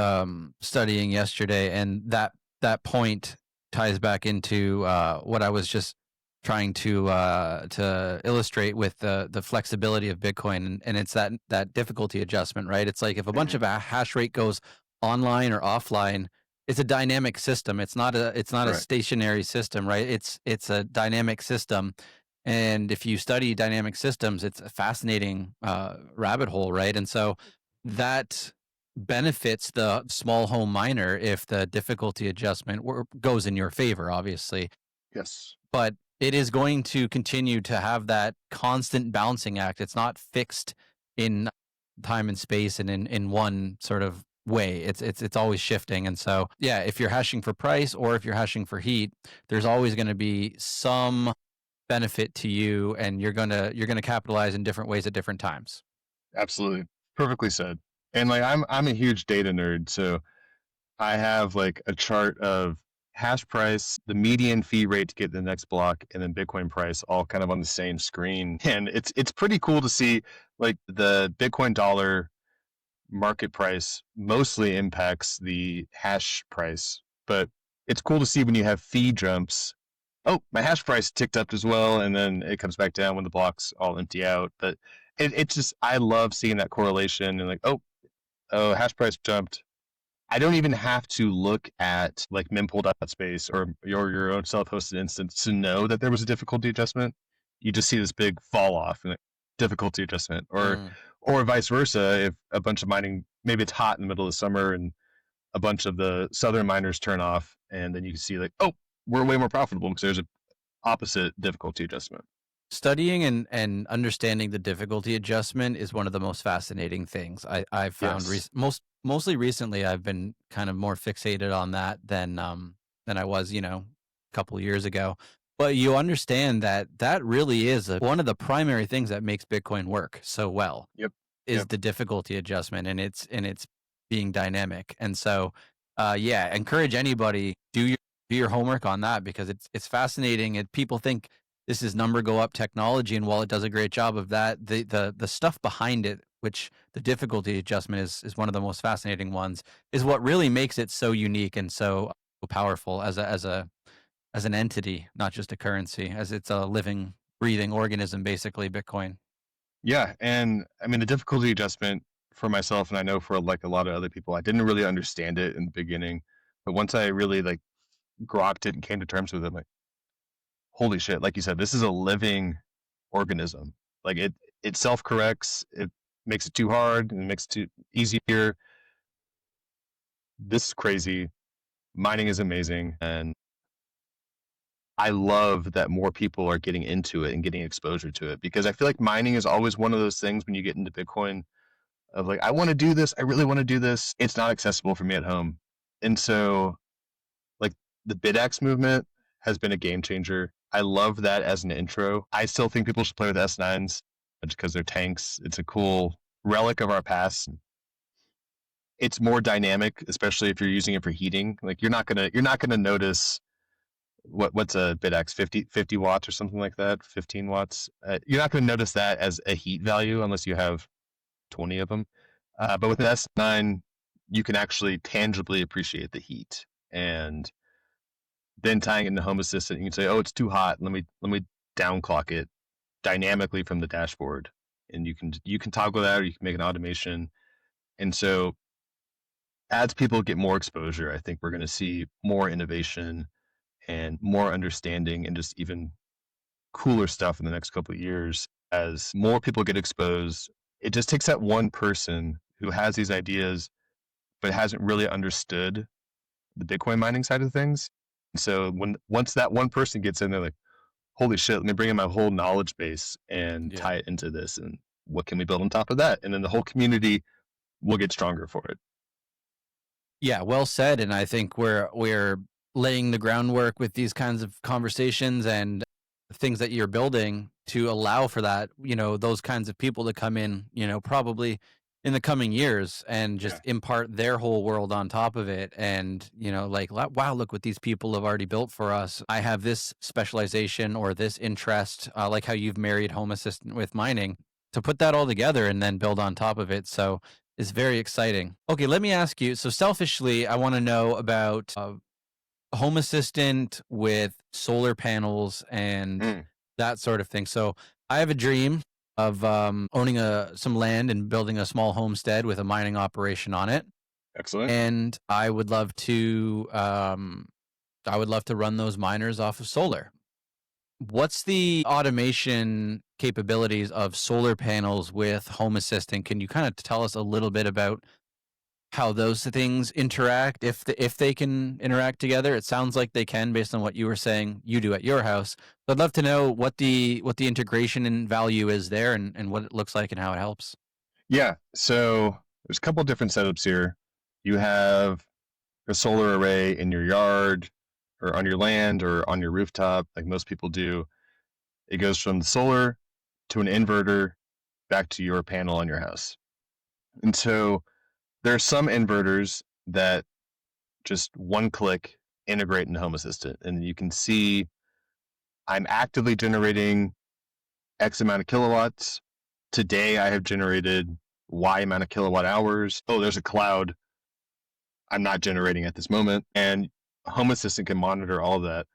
Speaker 1: studying yesterday, and that point ties back into what I was just trying to illustrate with the flexibility of Bitcoin, and it's that difficulty adjustment, right? It's like if a bunch of a hash rate goes online or offline, it's a dynamic system. It's not a
Speaker 2: Right.
Speaker 1: stationary system, right? It's a dynamic system. And if you study dynamic systems, it's a fascinating rabbit hole, right? And so that benefits the small home miner if the difficulty adjustment goes in your favor, obviously.
Speaker 2: Yes.
Speaker 1: But it is going to continue to have that constant balancing act. It's not fixed in time and space and in one sort of way. It's always shifting. And so, yeah, if you're hashing for price or if you're hashing for heat, there's always going to be some benefit to you, and you're gonna capitalize in different ways at different times.
Speaker 2: Absolutely. Perfectly said. And like I'm a huge data nerd, so I have like a chart of hash price, the median fee rate to get the next block, and then Bitcoin price all kind of on the same screen. And it's pretty cool to see like the Bitcoin dollar market price mostly impacts the hash price, but it's cool to see when you have fee jumps. Oh, my hash price ticked up as well, and then it comes back down when the blocks all empty out. But it's just I love seeing that correlation and like oh hash price jumped. I don't even have to look at like mempool.space or your own self-hosted instance to know that there was a difficulty adjustment. You just see this big fall off and difficulty adjustment, or vice versa. If a bunch of mining, maybe it's hot in the middle of the summer and a bunch of the southern miners turn off, and then you can see like, oh, we're way more profitable because there's an opposite difficulty adjustment.
Speaker 1: Studying and understanding the difficulty adjustment is one of the most fascinating things I've found.
Speaker 2: Yes.
Speaker 1: Mostly recently, I've been kind of more fixated on that than I was, a couple of years ago. But you understand that really is one of the primary things that makes Bitcoin work so well.
Speaker 2: Yep.
Speaker 1: Is
Speaker 2: Yep.
Speaker 1: the difficulty adjustment, and it's being dynamic. And so, yeah, encourage anybody do your homework on that, because it's fascinating. And people think this is number go up technology, and while it does a great job of that, the stuff behind it, which the difficulty adjustment is one of the most fascinating ones, is what really makes it so unique and so powerful as an entity, not just a currency, as it's a living, breathing organism, basically, Bitcoin.
Speaker 2: Yeah, and I mean the difficulty adjustment for myself, and I know for like a lot of other people, I didn't really understand it in the beginning, but once I really like grokked it and came to terms with it, I'm like, holy shit! Like you said, this is a living organism. Like it self corrects. It makes it too hard and it makes it too easier. This is crazy. Mining is amazing, and I love that more people are getting into it and getting exposure to it, because I feel like mining is always one of those things when you get into Bitcoin of like, I want to do this. I really want to do this. It's not accessible for me at home. And so like the BitX movement has been a game changer. I love that as an intro. I still think people should play with S9s just because they're tanks. It's a cool relic of our past. It's more dynamic, especially if you're using it for heating. Like you're not gonna notice what's a BitX 50 watts or something like that, 15 watts. You're not gonna notice that as a heat value unless you have 20 of them. But with an S9, you can actually tangibly appreciate the heat, and then tying it into Home Assistant, you can say, "Oh, it's too hot. Let me downclock it dynamically from the dashboard," and you can toggle that, or you can make an automation. And so, as people get more exposure, I think we're going to see more innovation and more understanding, and just even cooler stuff in the next couple of years. As more people get exposed, it just takes that one person who has these ideas but hasn't really understood the Bitcoin mining side of things. And so once that one person gets in, they're like, holy shit, let me bring in my whole knowledge base and
Speaker 1: Yeah.
Speaker 2: tie it into this. And what can we build on top of that? And then the whole community will get stronger for it.
Speaker 1: Yeah, well said. And I think we're laying the groundwork with these kinds of conversations and things that you're building to allow for that, those kinds of people to come in, probably in the coming years, and just impart their whole world on top of it. And, like, wow, look what these people have already built for us. I have this specialization or this interest, like how you've married Home Assistant with mining. to put that all together and then build on top of it. So it's very exciting. Okay, let me ask you. So selfishly, I want to know about Home Assistant with solar panels and
Speaker 2: Mm,
Speaker 1: that sort of thing. So I have a dream of owning some land and building a small homestead with a mining operation on it,
Speaker 2: excellent.
Speaker 1: and I would love to run those miners off of solar. What's the automation capabilities of solar panels with Home Assistant? Can you kind of tell us a little bit about how those things interact, if they can interact together? It sounds like they can based on what you were saying you do at your house. So I'd love to know what the integration and value is there, and what it looks like and how it helps.
Speaker 2: Yeah. So there's a couple different setups here. You have a solar array in your yard or on your land or on your rooftop, like most people do. It goes from the solar to an inverter back to your panel on your house. And so there are some inverters that just one click integrate into Home Assistant, and you can see I'm actively generating X amount of kilowatts. Today I have generated Y amount of kilowatt hours. Oh, there's a cloud I'm not generating at this moment. And Home Assistant can monitor all of that.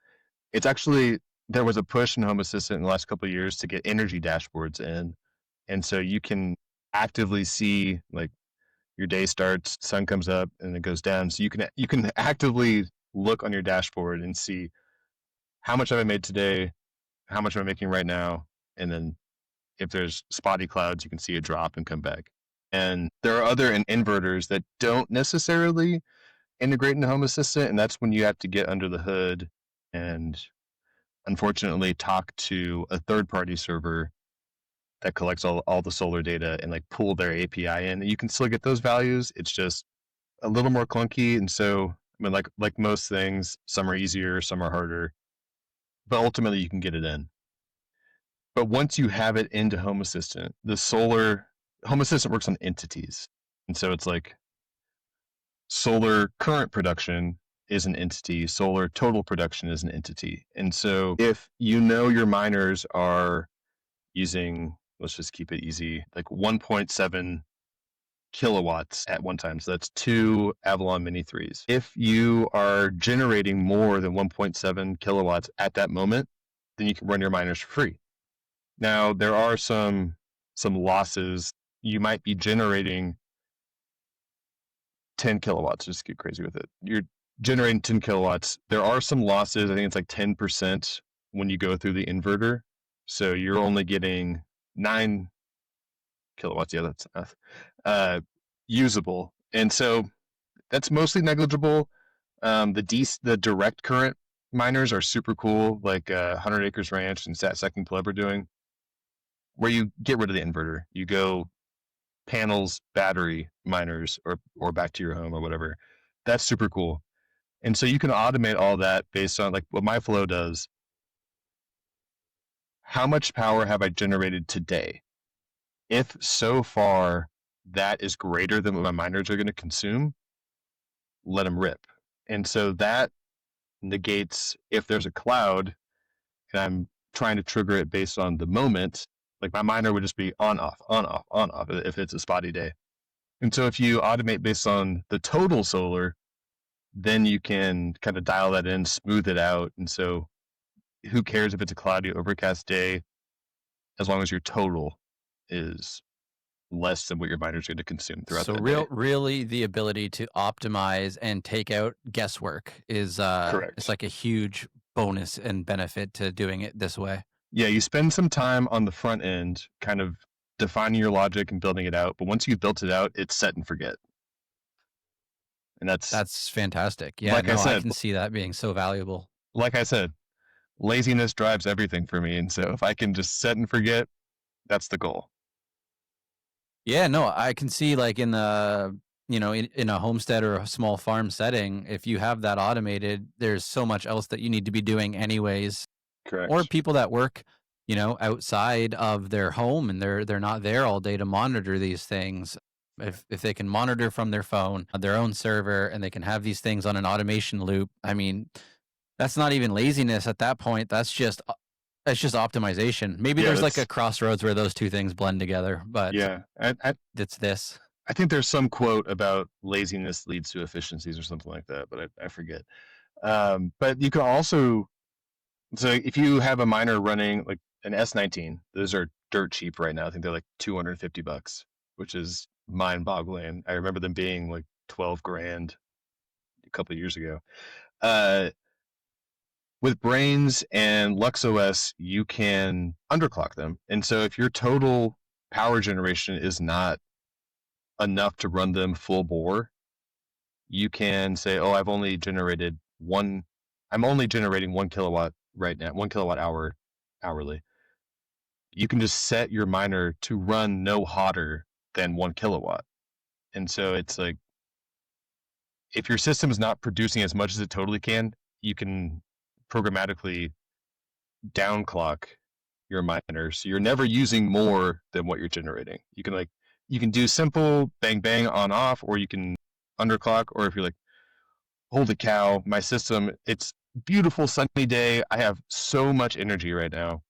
Speaker 2: It's actually, there was a push in Home Assistant in the last couple of years to get energy dashboards in. And so you can actively see, like, your day starts, sun comes up and it goes down. So you can actively look on your dashboard and see how much have I made today, how much am I making right now, and then if there's spotty clouds, you can see a drop and come back. And there are other inverters that don't necessarily integrate into Home Assistant, and that's when you have to get under the hood and unfortunately talk to a third-party server that collects all the solar data and like pull their API in. You can still get those values. It's just a little more clunky. And so, I mean, like most things, some are easier, some are harder, but ultimately you can get it in. But once you have it into Home Assistant, Home Assistant works on entities. And so it's like solar current production is an entity, solar total production is an entity. And so if you know your miners are using, let's just keep it easy, like 1.7 kilowatts at one time. So that's 2 Avalon Mini 3s. If you are generating more than 1.7 kilowatts at that moment, then you can run your miners for free. Now, there are some losses. You might be generating 10 kilowatts, just get crazy with it. You're generating 10 kilowatts. There are some losses. I think it's like 10% when you go through the inverter. So you're only getting 9 kilowatts. Yeah, that's enough. Usable. And so that's mostly negligible. The direct current miners are super cool, like 100 Acres Ranch and Sat Club are doing, where you get rid of the inverter. You go panels, battery miners, or back to your home or whatever. That's super cool. And so you can automate all that based on like what my flow does. How much power have I generated today? If so far that is greater than what my miners are going to consume, let them rip. And so that negates if there's a cloud and I'm trying to trigger it based on the moment, like my miner would just be on, off, on, off, on, off if it's a spotty day. And so if you automate based on the total solar, then you can kind of dial that in, smooth it out. And so who cares if it's a cloudy, overcast day, as long as your total is less than what your miners are going to consume throughout
Speaker 1: So
Speaker 2: that day.
Speaker 1: really the ability to optimize and take out guesswork is
Speaker 2: Correct.
Speaker 1: it's like a huge bonus and benefit to doing it this way.
Speaker 2: Yeah, you spend some time on the front end kind of defining your logic and building it out, but once you've built it out, it's set and forget. And
Speaker 1: That's fantastic. Yeah,
Speaker 2: like I
Speaker 1: no, I
Speaker 2: said,
Speaker 1: can see that being so valuable.
Speaker 2: like I said, laziness drives everything for me. And so if I can just set and forget, that's the goal.
Speaker 1: Yeah, no, I can see like in the, in a homestead or a small farm setting, if you have that automated, there's so much else that you need to be doing anyways. Or
Speaker 2: Correct.
Speaker 1: people that work, outside of their home and they're not there all day to monitor these things. If they can monitor from their phone, their own server, and they can have these things on an automation loop, I mean, that's not even laziness at that point. That's just It's just optimization. Maybe there's like a crossroads where those two things blend together, but it's this.
Speaker 2: I think there's some quote about laziness leads to efficiencies or something like that, but I forget. But you can also, so if you have a miner running like an S19, those are dirt cheap right now. I think they're like $250, which is mind-boggling. I remember them being like 12 grand a couple of years ago. With Brains and LuxOS, you can underclock them. And so if your total power generation is not enough to run them full bore, you can say, oh, I'm only generating 1 kilowatt right now, 1 kilowatt hour hourly. You can just set your miner to run no hotter than 1 kilowatt. And so it's like, if your system is not producing as much as it totally can, you can programmatically downclock your miner, so you're never using more than what you're generating. You can do simple bang bang on off, or you can underclock, or if you're like, holy cow, my system, it's beautiful sunny day, I have so much energy right now,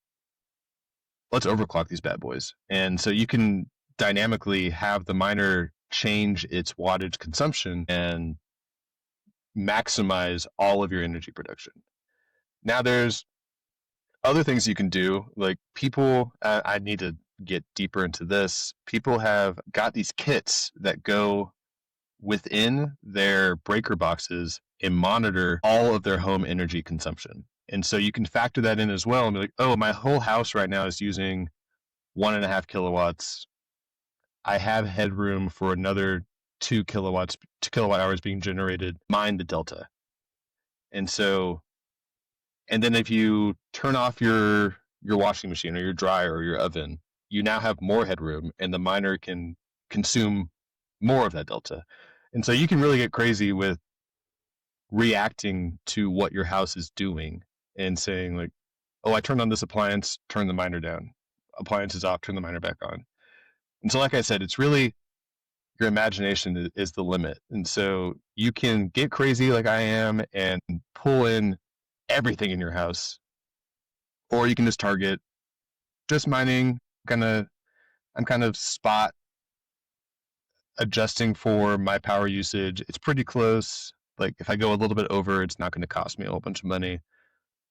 Speaker 2: let's overclock these bad boys. And so you can dynamically have the miner change its wattage consumption and maximize all of your energy production. Now there's other things you can do, like people, I need to get deeper into this. People have got these kits that go within their breaker boxes and monitor all of their home energy consumption. And so you can factor that in as well and be like, oh, my whole house right now is using 1.5 kilowatts. I have headroom for another 2 kilowatt hours being generated. Mind the delta. And so, and then if you turn off your washing machine or your dryer or your oven, you now have more headroom and the miner can consume more of that delta. And so you can really get crazy with reacting to what your house is doing and saying like, oh, I turned on this appliance, turn the miner down. Appliance is off, turn the miner back on. And so like I said, it's really your imagination is the limit. And so you can get crazy like I am and pull in everything in your house, or you can just target just mining. I'm kind of spot adjusting for my power usage. It's pretty close. Like if I go a little bit over, it's not going to cost me a whole bunch of money.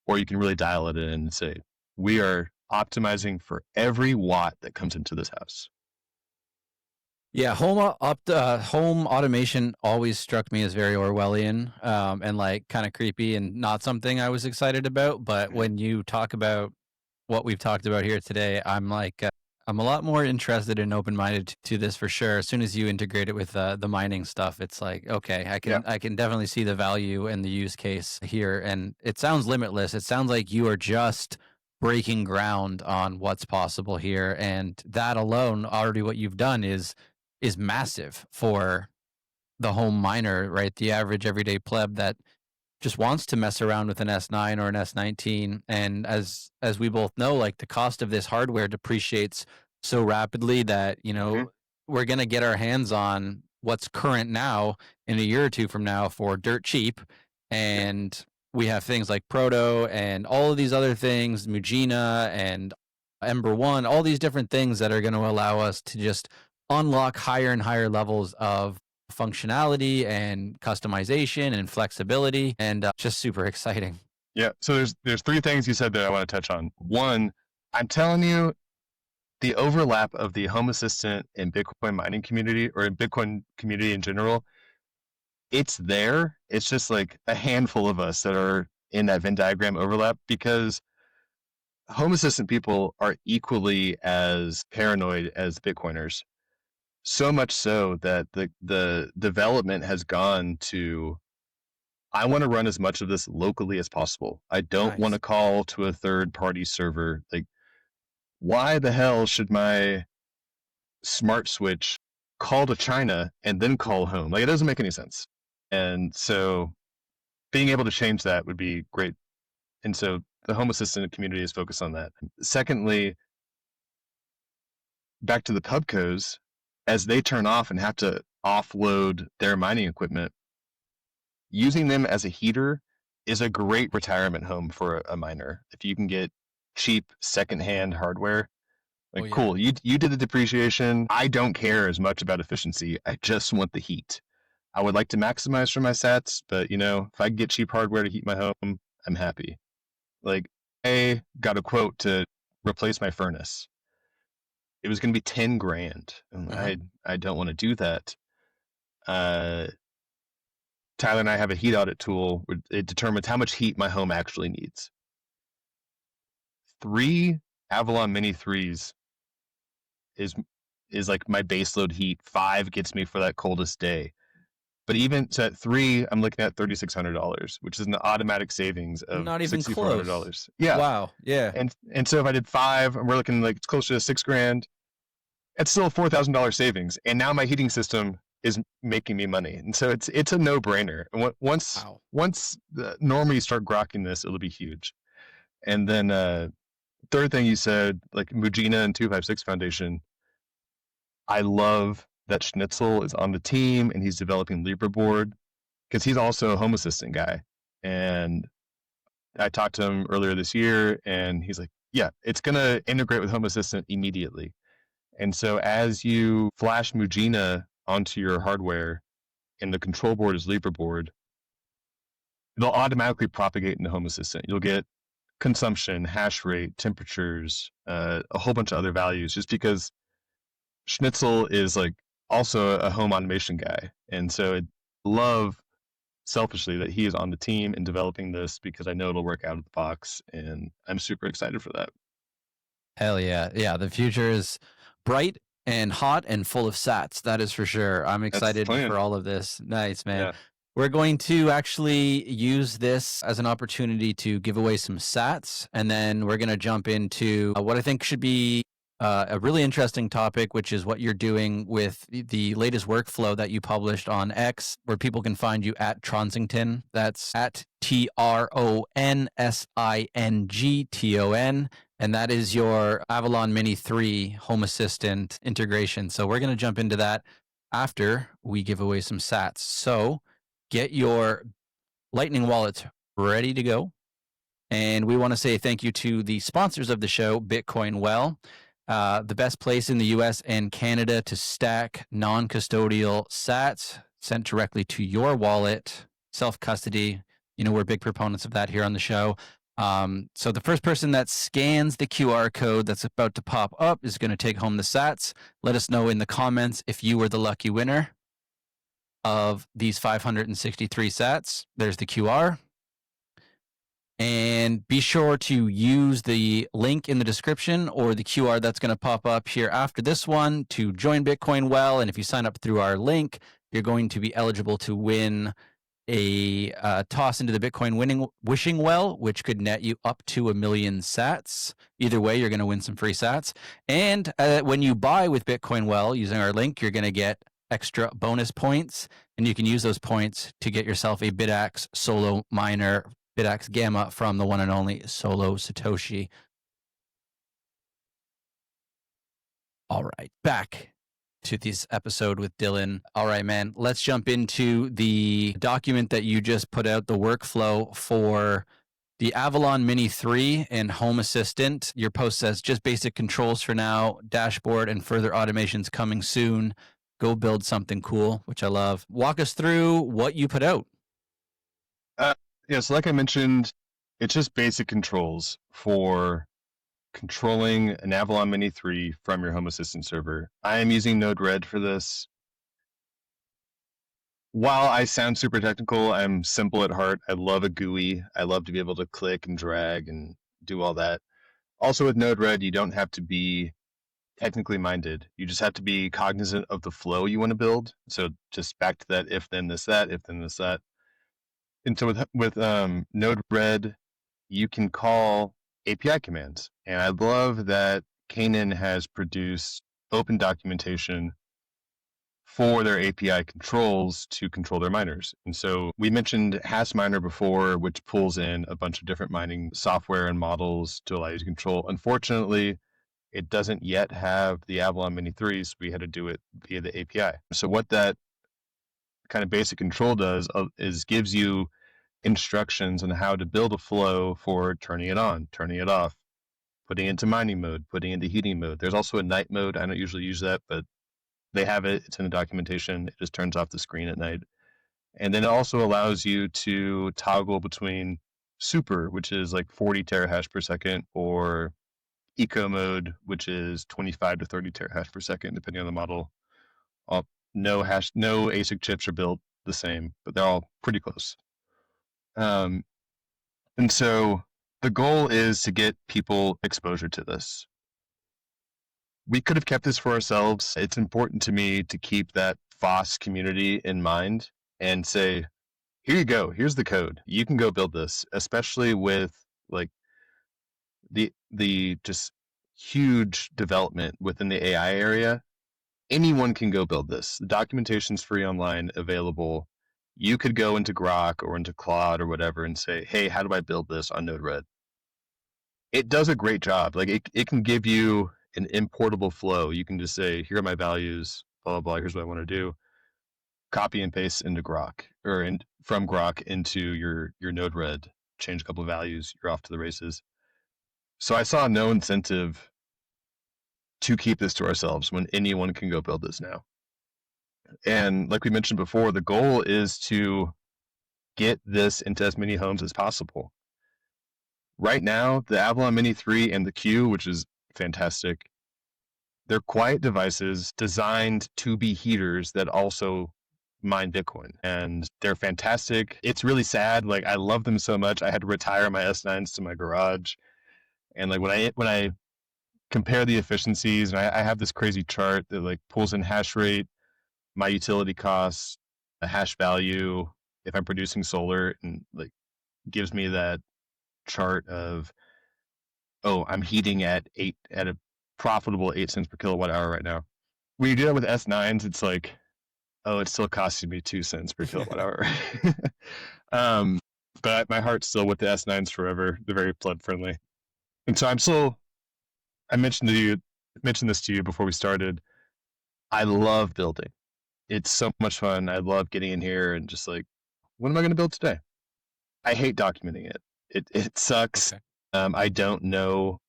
Speaker 2: Or you can really dial it in and say, we are optimizing for every watt that comes into this house.
Speaker 1: Yeah, home automation always struck me as very Orwellian, and like kind of creepy and not something I was excited about. But when you talk about what we've talked about here today, I'm like, I'm a lot more interested and open-minded to this for sure. As soon as you integrate it with the mining stuff, it's like, okay, I can definitely see the value and the use case here. And it sounds limitless. It sounds like you are just breaking ground on what's possible here, and that alone, already what you've done is massive for the home miner, right? The average everyday pleb that just wants to mess around with an S9 or an S19. And as we both know, like the cost of this hardware depreciates so rapidly that, you know, we're going to get our hands on what's current now in a year or two from now for dirt cheap. And we have things like Proto and all of these other things, Mugina and Ember One, all these different things that are going to allow us to just unlock higher and higher levels of functionality and customization and flexibility, and just super exciting.
Speaker 2: Yeah, so there's 3 things you said that I want to touch on. One, I'm telling you, the overlap of the Home Assistant and Bitcoin mining community, or in Bitcoin community in general, it's there. It's just like a handful of us that are in that Venn diagram overlap, because Home Assistant people are equally as paranoid as Bitcoiners. So much so that the development has gone to, I want to run as much of this locally as possible. I don't want to call to a third-party server. Like, why the hell should my smart switch call to China and then call home? Like, it doesn't make any sense. And so being able to change that would be great. And so the Home Assistant community is focused on that. Secondly, back to the pubcos, as they turn off and have to offload their mining equipment, using them as a heater is a great retirement home for a miner. If you can get cheap secondhand hardware. Like,
Speaker 1: Oh, yeah.
Speaker 2: cool, you did the depreciation. I don't care as much about efficiency. I just want the heat. I would like to maximize for my sats, but if I can get cheap hardware to heat my home, I'm happy. Like, I got a quote to replace my furnace. It was going to be 10 grand. And I don't want to do that. Tyler and I have a heat audit tool where it determines how much heat my home actually needs. 3 Avalon Mini 3s is like my baseload heat. 5 gets me for that coldest day. But even so, at 3, I'm looking at $3,600, which is an automatic savings of
Speaker 1: Not even
Speaker 2: $6,400.
Speaker 1: close.
Speaker 2: Yeah.
Speaker 1: Wow. Yeah.
Speaker 2: And so if I did 5, we're looking like it's closer to 6 grand. It's still a $4,000 savings, and now my heating system is making me money, and so it's a no-brainer. And once normally you start grokking this, it'll be huge. And then third thing you said, like Mujina and 256 Foundation, I love that Schnitzel is on the team and he's developing LibreBoard because he's also a Home Assistant guy. And I talked to him earlier this year, and he's like, yeah, it's going to integrate with Home Assistant immediately. And so as you flash Mujina onto your hardware and the control board is LibreBoard, it'll automatically propagate into Home Assistant. You'll get consumption, hash rate, temperatures, a whole bunch of other values, just because Schnitzel is like also a home automation guy. And so I love selfishly that he is on the team and developing this because I know it'll work out of the box, and I'm super excited for that.
Speaker 1: Hell yeah. Yeah, the future is bright and hot and full of sats. That is for sure. I'm excited for all of this. Nice, man.
Speaker 2: Yeah.
Speaker 1: We're going to actually use this as an opportunity to give away some sats, and then we're going to jump into what I think should be a really interesting topic, which is what you're doing with the latest workflow that you published on X, where people can find you at Tronsington. That's at TRONSINGTON. And that is your Avalon Mini 3 Home Assistant integration. So we're going to jump into that after we give away some sats. So get your Lightning wallets ready to go. And we want to say thank you to the sponsors of the show, Bitcoin Well, the best place in the US and Canada to stack non-custodial sats sent directly to your wallet, self-custody. We're big proponents of that here on the show. So the first person that scans the QR code that's about to pop up is going to take home the sats. Let us know in the comments if you were the lucky winner of these 563 sats. There's the QR. And be sure to use the link in the description or the QR that's going to pop up here after this one to join Bitcoin Well. And if you sign up through our link, you're going to be eligible to win a toss into the Bitcoin wishing well, which could net you up to 1 million sats. Either way, you're going to win some free sats. And when you buy with Bitcoin Well using our link, you're going to get extra bonus points, and you can use those points to get yourself a Bidax Solo Miner, Bidax Gamma from the one and only Solo Satoshi. All right, back to this episode with Dylan. All right, man, let's jump into the document that you just put out, the workflow for the Avalon Mini 3 and Home Assistant. Your post says just basic controls for now, dashboard and further automations coming soon. Go build something cool, which I love. Walk us through what you put out.
Speaker 2: So like I mentioned, it's just basic controls for controlling an Avalon Mini 3 from your Home Assistant server. I am using Node-RED for this. While I sound super technical, I'm simple at heart. I love a GUI. I love to be able to click and drag and do all that. Also with Node-RED, you don't have to be technically minded. You just have to be cognizant of the flow you want to build. So just back to that if then this that, if then this that. And so with Node-RED, you can call API commands. And I love that Canaan has produced open documentation for their API controls to control their miners. And so we mentioned HasMiner before, which pulls in a bunch of different mining software and models to allow you to control. Unfortunately, it doesn't yet have the Avalon Mini 3s. We had to do it via the API. So what that kind of basic control does is gives you instructions on how to build a flow for turning it on, turning it off, putting it into mining mode, putting it into heating mode. There's also a night mode. I don't usually use that, but they have it. It's in the documentation. It just turns off the screen at night. And then it also allows you to toggle between super, which is like 40 terahash per second, or eco mode, which is 25 to 30 terahash per second, depending on the model. No ASIC chips are built the same, but they're all pretty close. And so the goal is to get people exposure to this. We could have kept this for ourselves. It's important to me to keep that FOSS community in mind and say, here you go, here's the code. You can go build this, especially with like the just huge development within the AI area. Anyone can go build this. The documentation's free online, available. You could go into Grok or into Claude or whatever and say, hey, how do I build this on Node-RED? It does a great job. Like it can give you an importable flow. You can just say, here are my values, blah, blah, blah. Here's what I want to do. Copy and paste into Grok, or from Grok into your Node-RED, change a couple of values, you're off to the races. So I saw no incentive to keep this to ourselves when anyone can go build this now. And like we mentioned before, the goal is to get this into as many homes as possible. Right now, the Avalon Mini 3 and the Q, which is fantastic, they're quiet devices designed to be heaters that also mine Bitcoin, and they're fantastic. It's really sad. Like, I love them so much. I had to retire my S9s to my garage, and like when I compare the efficiencies, and I have this crazy chart that like pulls in hash rate, my utility costs, a hash value if I'm producing solar, and like gives me that chart of, oh, I'm heating at a profitable 8 cents per kilowatt hour right now. When you do that with S9s, it's like, oh, it's still costing me 2 cents per kilowatt hour. But my heart's still with the S9s forever. They're very flood friendly. And so I mentioned this to you before we started. I love building. It's so much fun. I love getting in here and just like, what am I going to build today? I hate documenting it. It sucks.
Speaker 1: Okay.
Speaker 2: I don't know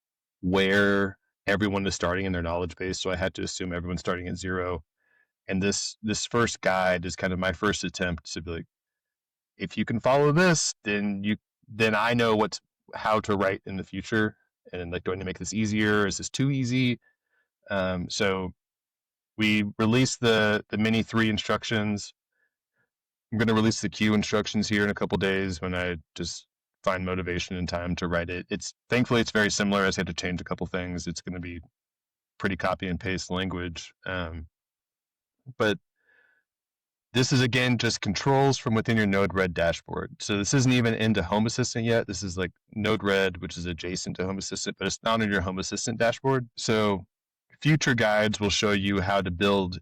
Speaker 2: where everyone is starting in their knowledge base, so I had to assume everyone's starting at zero. And this first guide is kind of my first attempt to be like, if you can follow this, then I know how to write in the future. And like, do I need to make this easier? Is this too easy? So we released the Mini 3 instructions. I'm going to release the Q instructions here in a couple days when I just find motivation and time to write it. Thankfully it's very similar. I just had to change a couple things. It's going to be pretty copy and paste language. But this is, again, just controls from within your Node-RED dashboard. So this isn't even into Home Assistant yet. This is like Node-RED, which is adjacent to Home Assistant, but it's not on your Home Assistant dashboard. So future guides will show you how to build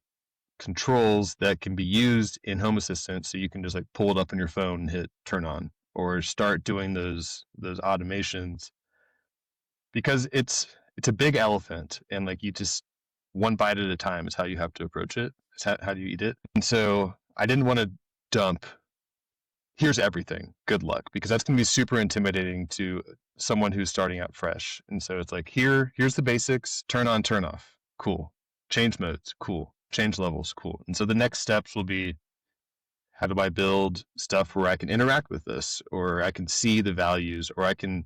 Speaker 2: controls that can be used in Home Assistant, so you can just like pull it up on your phone and hit turn on, or start doing those automations, because it's a big elephant, and like you just one bite at a time is how you have to approach it. It's how do you eat it. And so I didn't want to dump, here's everything, good luck, because that's going to be super intimidating to someone who's starting out fresh. And so it's like, here's the basics, turn on, turn off, cool. Change modes, cool. Change levels, cool. And so the next steps will be, how do I build stuff where I can interact with this, or I can see the values, or I can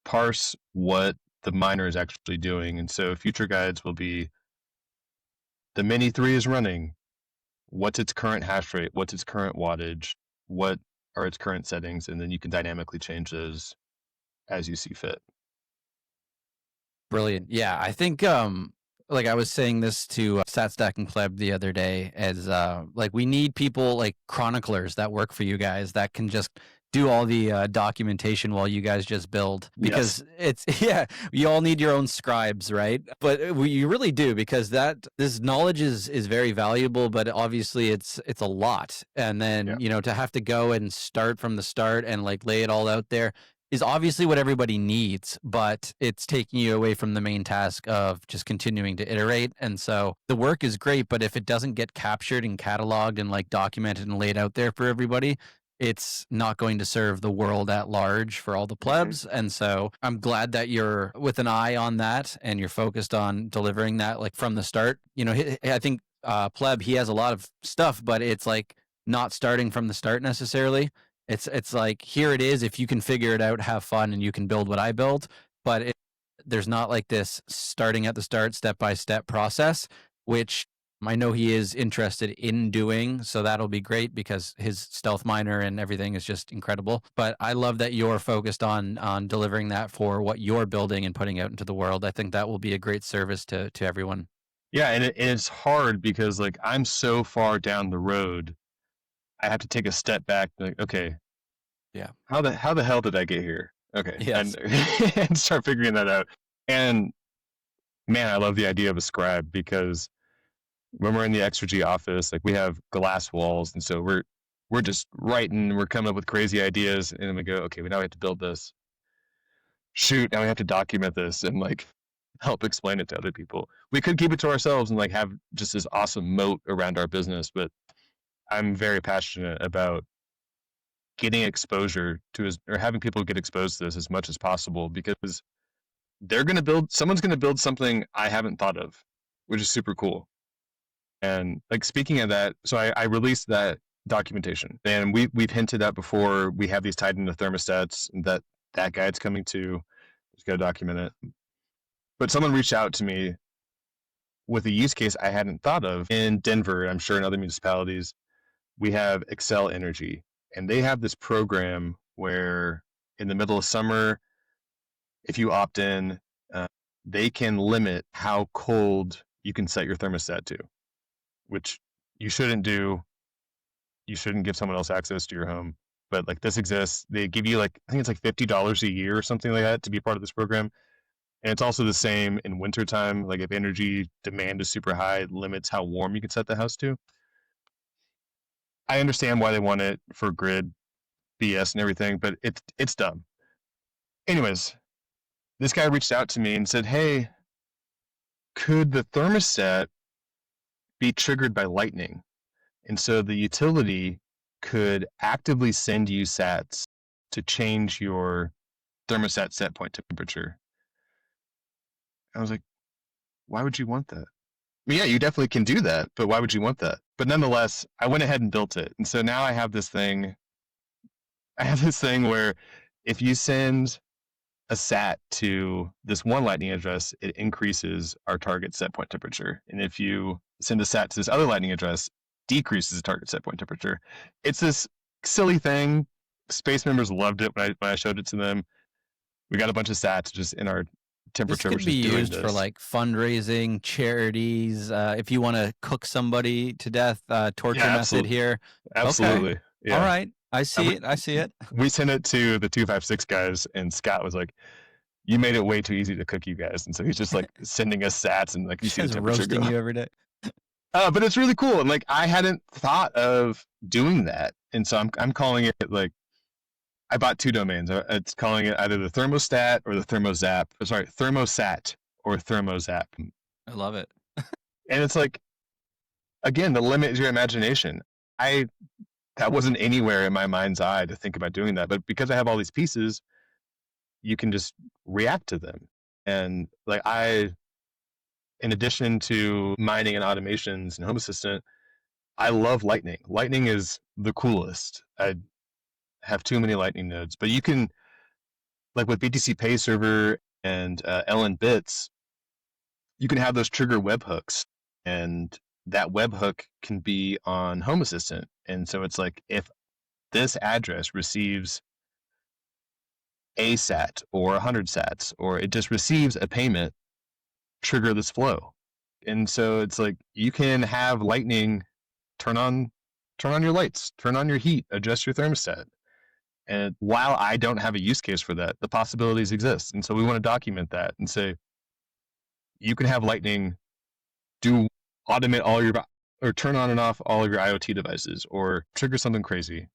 Speaker 2: parse what the miner is actually doing. And so future guides will be, the Mini 3 is running. What's its current hash rate? What's its current wattage? What are its current settings? And then you can dynamically change those as you see fit.
Speaker 1: Brilliant. Yeah, I think like I was saying this to SatStack and Kleb the other day, as like we need people like chroniclers that work for you guys that can just do all the documentation while you guys just build, because it's you all need your own scribes, right? But you really do, because this knowledge is very valuable, but obviously it's a lot, and then to have to go and start from the start and like lay it all out there is obviously what everybody needs, but it's taking you away from the main task of just continuing to iterate. And so the work is great, but if it doesn't get captured and cataloged and like documented and laid out there for everybody, it's not going to serve the world at large for all the plebs. And so I'm glad that you're with an eye on that and you're focused on delivering that like from the start. You know, I think pleb, he has a lot of stuff, but it's like not starting from the start necessarily. It's like, here it is. If you can figure it out, have fun, and you can build what I build. But there's not like this starting at the start, step by step process, which I know he is interested in doing. So that'll be great because his stealth miner and everything is just incredible. But I love that you're focused on delivering that for what you're building and putting out into the world. I think that will be a great service to everyone.
Speaker 2: Yeah, and it's hard because like I'm so far down the road, I have to take a step back. Like, okay,
Speaker 1: yeah,
Speaker 2: how the hell did I get here? Okay,
Speaker 1: yes.
Speaker 2: and start figuring that out. And man, I love the idea of a scribe because when we're in the Exergy office, like we have glass walls, and so we're just writing, we're coming up with crazy ideas, and then we go, okay, we now have to build this. Shoot, now we have to document this and like help explain it to other people. We could keep it to ourselves and like have just this awesome moat around our business, but I'm very passionate about getting exposure to or having people get exposed to this as much as possible because someone's going to build something I haven't thought of, which is super cool. And like speaking of that, so I released that documentation, and we've hinted at before. We have these tied into thermostats that guide's coming to. Just got to document it. But someone reached out to me with a use case I hadn't thought of in Denver. I'm sure in other municipalities, we have Excel Energy, and they have this program where in the middle of summer, if you opt in, they can limit how cold you can set your thermostat to, which you shouldn't do. You shouldn't give someone else access to your home. But like this exists. They give you like, I think it's like $50 a year or something like that to be part of this program. And it's also the same in wintertime. Like if energy demand is super high, it limits how warm you can set the house to. I understand why they want it for grid BS and everything, but it's dumb. Anyways, this guy reached out to me and said, hey, could the thermostat be triggered by lightning? And so the utility could actively send you sats to change your thermostat set point temperature. I was like, why would you want that? I mean, yeah, you definitely can do that, but why would you want that? But nonetheless, I went ahead and built it. And so now I have this thing where if you send a sat to this one lightning address, it increases our target set point temperature. And if you send a sat to this other lightning address, decreases the target set point temperature. It's this silly thing. Space members loved it when I showed it to them. We got a bunch of sats just in our temperature.
Speaker 1: This could be used for like fundraising, charities. If you want to cook somebody to death, torture method here.
Speaker 2: Absolutely.
Speaker 1: Okay.
Speaker 2: Yeah.
Speaker 1: All right. I see it. I see it.
Speaker 2: We sent it to the 256 guys, and Scott was like, you made it way too easy to cook you guys. And so he's just like sending us sats and like you see the temperature
Speaker 1: roasting you every day.
Speaker 2: But it's really cool. And like I hadn't thought of doing that. And so I'm calling it like I bought 2 domains. It's calling it either the thermostat or the thermosat or thermozap.
Speaker 1: I love it.
Speaker 2: And it's like, again, the limit is your imagination. That wasn't anywhere in my mind's eye to think about doing that. But because I have all these pieces, you can just react to them. And like in addition to mining and automations and Home Assistant, I love Lightning. Lightning is the coolest. I have too many Lightning nodes, but you can, like with BTC Pay Server and LN Bits, you can have those trigger webhooks, and that webhook can be on Home Assistant. And so it's like, if this address receives a sat or 100 sats, or it just receives a payment, trigger this flow. And so it's like you can have Lightning turn on your lights, turn on your heat, adjust your thermostat. And while I don't have a use case for that, the possibilities exist. And so we want to document that and say, you can have Lightning automate all your, or turn on and off all of your IoT devices, or trigger something crazy.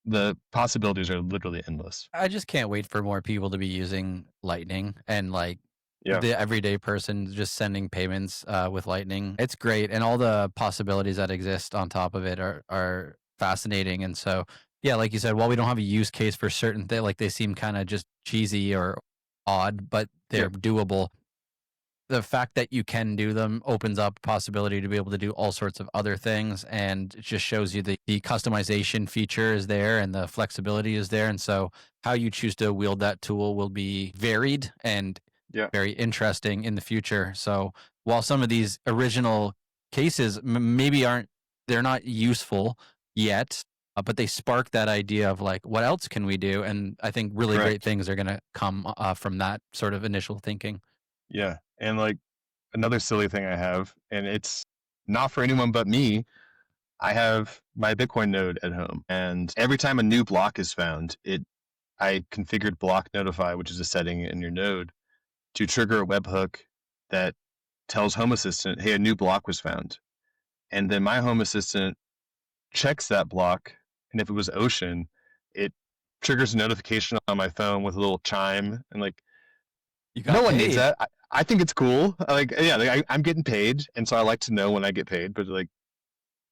Speaker 2: The possibilities are literally endless.
Speaker 1: I just can't wait for more people to be using Lightning and like the everyday person just sending payments with Lightning. It's great. And all the possibilities that exist on top of it are fascinating. And so Yeah, like you said, while we don't have a use case for certain things, like they seem kind of just cheesy or odd, but they're
Speaker 2: Yeah,
Speaker 1: doable. The fact that you can do them opens up possibility to be able to do all sorts of other things, and it just shows you the customization feature is there and the flexibility is there. And so how you choose to wield that tool will be varied and
Speaker 2: yeah,
Speaker 1: very interesting in the future. So while some of these original cases maybe aren't, they're not useful yet, but they spark that idea of like, what else can we do? And I think really great
Speaker 2: correct.
Speaker 1: things are going to come from that sort of initial thinking.
Speaker 2: Yeah, and like another silly thing I have, and it's not for anyone but me. I have my Bitcoin node at home, and every time a new block is found, I configured block notify, which is a setting in your node, to trigger a webhook that tells Home Assistant, "Hey, a new block was found," and then my Home Assistant checks that block, and if it was ocean, it triggers a notification on my phone with a little chime, and like
Speaker 1: You
Speaker 2: no
Speaker 1: got
Speaker 2: one needs
Speaker 1: paid.
Speaker 2: that. I think it's cool. Like yeah, like I'm getting paid, and so I like to know when I get paid. But like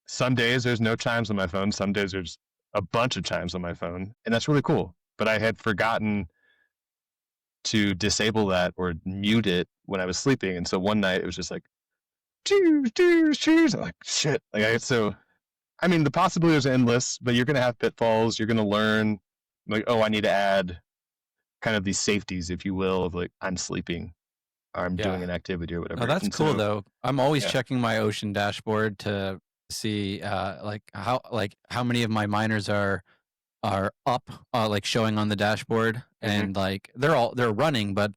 Speaker 2: some days there's no chimes on my phone. Some days there's a bunch of chimes on my phone, and that's really cool. But I had forgotten to disable that or mute it when I was sleeping, and so one night it was just like cheers, cheers, cheers. I'm like shit. So I mean the possibilities are endless, but you're gonna have pitfalls. You're gonna learn like oh I need to add kind of these safeties, if you will, of like I'm sleeping or I'm doing
Speaker 1: Yeah.
Speaker 2: an activity or
Speaker 1: Oh,
Speaker 2: whatever.
Speaker 1: that's
Speaker 2: And
Speaker 1: cool
Speaker 2: so
Speaker 1: though. I'm always
Speaker 2: yeah,
Speaker 1: checking my ocean dashboard to see like how many of my miners are up like showing on the dashboard,
Speaker 2: mm-hmm.
Speaker 1: and like they're running, but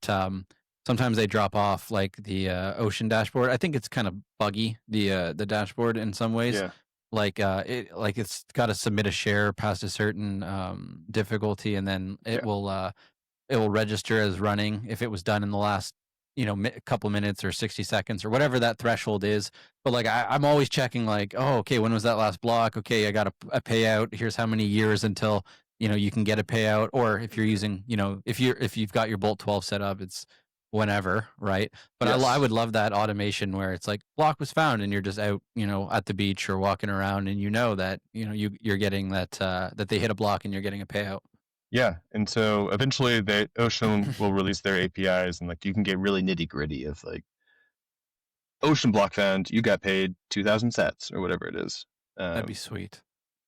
Speaker 1: sometimes they drop off like the ocean dashboard. I think it's kind of buggy, the dashboard in some ways.
Speaker 2: Yeah,
Speaker 1: Like it's got to submit a share past a certain difficulty, and then
Speaker 2: yeah,
Speaker 1: it will register as running if it was done in the last couple minutes or 60 seconds or whatever that threshold is. But like I'm always checking like, oh, okay, when was that last block? Okay, I got a payout. Here's how many years until you can get a payout. Or if you're using, if you've got your Bolt 12 set up, it's whenever, right? But I
Speaker 2: yes,
Speaker 1: would love that automation where it's like block was found and you're just out at the beach or walking around, and that you're getting that they hit a block and you're getting a payout.
Speaker 2: yeah. And so eventually the Ocean will release their APIs, and like you can get really nitty gritty of like Ocean block found, you got paid 2,000 sats or whatever it is.
Speaker 1: That'd be sweet.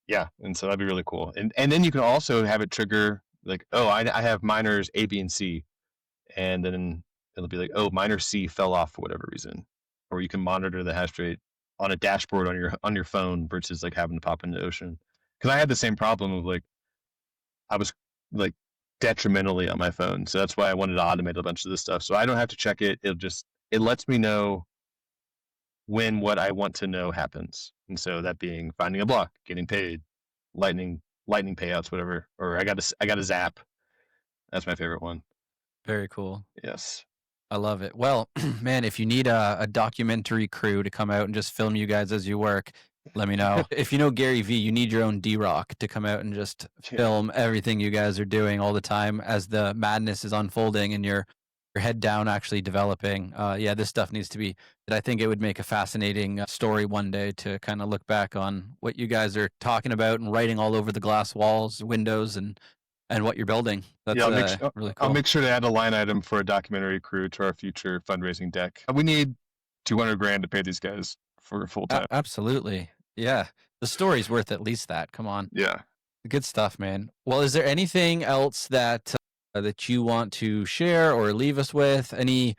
Speaker 2: Yeah, and so that'd be really cool. And then you can also have it trigger like oh I have miners A, B, and C, and then it'll be like oh miner C fell off for whatever reason, or you can monitor the hash rate on a dashboard on your phone versus like having to pop into Ocean. Because I had the same problem of like I was like detrimentally on my phone. So that's why I wanted to automate a bunch of this stuff. So I don't have to check it. It lets me know when what I want to know happens. And so that being finding a block, getting paid, lightning payouts, whatever. Or I got a zap. That's my favorite one.
Speaker 1: Very cool.
Speaker 2: Yes.
Speaker 1: I love it. Well, man, if you need a documentary crew to come out and just film you guys as you work, let me know. If you know Gary Vee, you need your own D-Rock to come out and just
Speaker 2: Yeah.
Speaker 1: film everything you guys are doing all the time as the madness is unfolding and your head down actually developing. Yeah, this stuff needs to be. I think it would make a fascinating story one day to kind of look back on what you guys are talking about and writing all over the glass walls, windows, and what you're building.
Speaker 2: Yeah,
Speaker 1: That's really
Speaker 2: I'll
Speaker 1: cool.
Speaker 2: make sure to add a line item for a documentary crew to our future fundraising deck. We need 200 grand to pay these guys for full time.
Speaker 1: Absolutely. Yeah. The story's worth at least that. Come on.
Speaker 2: Yeah.
Speaker 1: Good stuff, man. Well, is there anything else that you want to share or leave us with? Any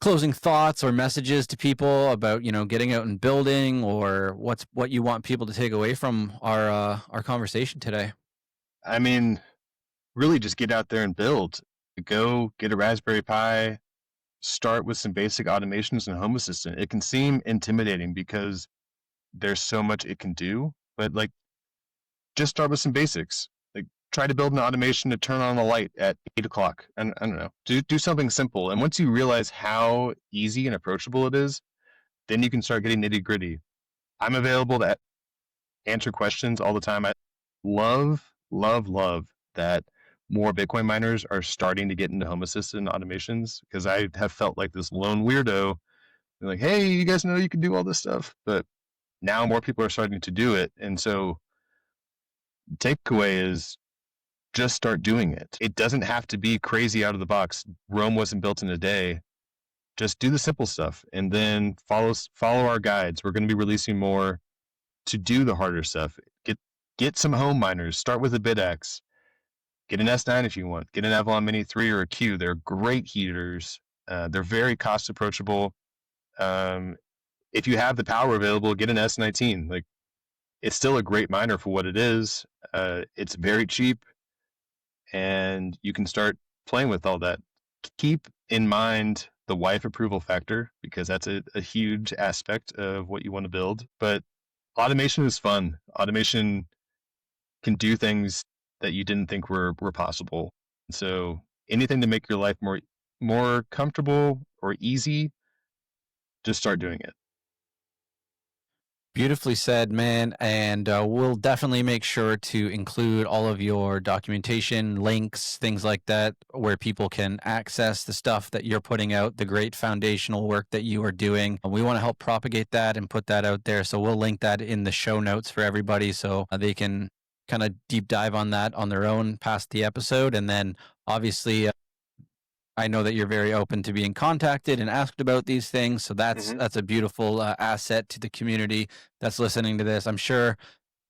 Speaker 1: closing thoughts or messages to people about, getting out and building, or what you want people to take away from our conversation today?
Speaker 2: I mean, really just get out there and build. Go get a Raspberry Pi, start with some basic automations in Home Assistant. It can seem intimidating because there's so much it can do, but like just start with some basics. Like try to build an automation to turn on a light at 8 o'clock. And I don't know, do something simple. And once you realize how easy and approachable it is, then you can start getting nitty gritty. I'm available to answer questions all the time. I love that more Bitcoin miners are starting to get into Home Assistant automations because I have felt like this lone weirdo. They're like, hey, you guys know you can do all this stuff, but now more people are starting to do it, and so takeaway is just start doing it. It doesn't have to be crazy out of the box. Rome wasn't built in a day. Just do the simple stuff and then follow our guides. We're going to be releasing more to do the harder stuff. Get some home miners. Start with a BitX. Get an S9 if you want. Get an Avalon Mini 3 or a Q. They're great heaters. They're very cost approachable. If you have the power available, get an S19. Like, it's still a great miner for what it is. It's very cheap, and you can start playing with all that. Keep in mind the wife approval factor, because that's a huge aspect of what you want to build. But automation is fun. Automation can do things that you didn't think were possible. So anything to make your life more comfortable or easy, just start doing it.
Speaker 1: Beautifully said, man. And we'll definitely make sure to include all of your documentation, links, things like that, where people can access the stuff that you're putting out, the great foundational work that you are doing. We want to help propagate that and put that out there. So we'll link that in the show notes for everybody so they can kind of deep dive on that on their own past the episode. And then obviously, I know that you're very open to being contacted and asked about these things. So that's a beautiful asset to the community that's listening to this. I'm sure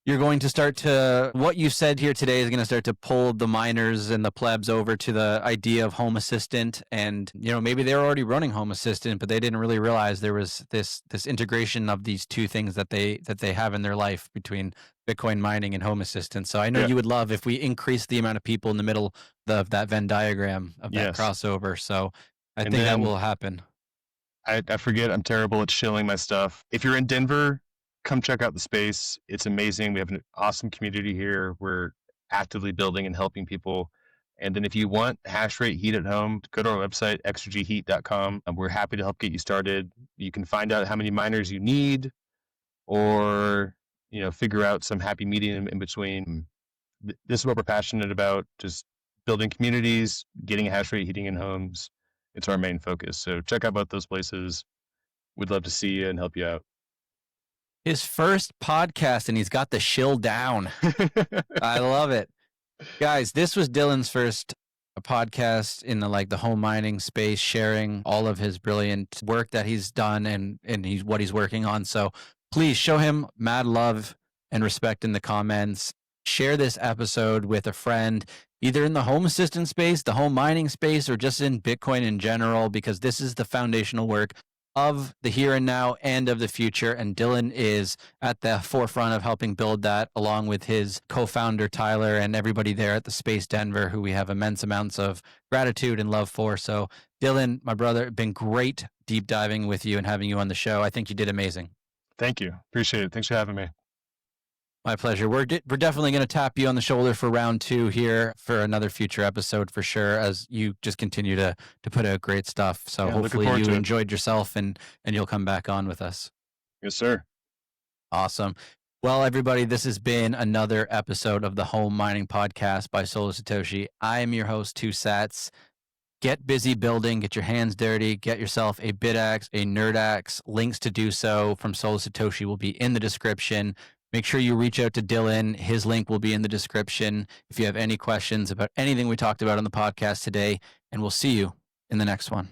Speaker 1: you're going to start to, what you said here today is going to start to pull the miners and the plebs over to the idea of Home Assistant. And, maybe they were already running Home Assistant, but they didn't really realize there was this integration of these two things that they have in their life between Bitcoin mining and Home Assistant. So I know you would love if we increase the amount of people in the middle of that Venn diagram of that crossover. So I think that will happen.
Speaker 2: I forget, I'm terrible at shilling my stuff. If you're in Denver, come check out the space. It's amazing. We have an awesome community here. We're actively building and helping people. And then if you want hash rate heat at home, go to our website, exergyheat.com. We're happy to help get you started. You can find out how many miners you need, or figure out some happy medium in between. This is what we're passionate about, just building communities, getting hash rate heating in homes. It's our main focus. So check out both those places. We'd love to see you and help you out.
Speaker 1: His first podcast, and he's got the shill down. I love it. Guys, this was Dylan's first podcast in the home mining space, sharing all of his brilliant work that he's done and what he's working on. So please show him mad love and respect in the comments. Share this episode with a friend, either in the home assistant space, the home mining space, or just in Bitcoin in general, because this is the foundational work of the here and now and of the future. And Dylan is at the forefront of helping build that, along with his co-founder, Tyler, and everybody there at the Space Denver, who we have immense amounts of gratitude and love for. So Dylan, my brother, been great deep diving with you and having you on the show. I think you did amazing.
Speaker 2: Thank you. Appreciate it. Thanks for having me.
Speaker 1: My pleasure. We're definitely going to tap you on the shoulder for round 2 here for another future episode for sure, as you just continue to put out great stuff. So hopefully you enjoyed yourself and you'll come back on with us.
Speaker 2: Yes, sir.
Speaker 1: Awesome. Well, everybody, this has been another episode of the Home Mining Podcast by Solo Satoshi. I am your host, TwoSats. Get busy building, get your hands dirty, get yourself a BitX, a NerdX. Links to do so from Solo Satoshi will be in the description. Make sure you reach out to Dylan. His link will be in the description if you have any questions about anything we talked about on the podcast today. And we'll see you in the next one.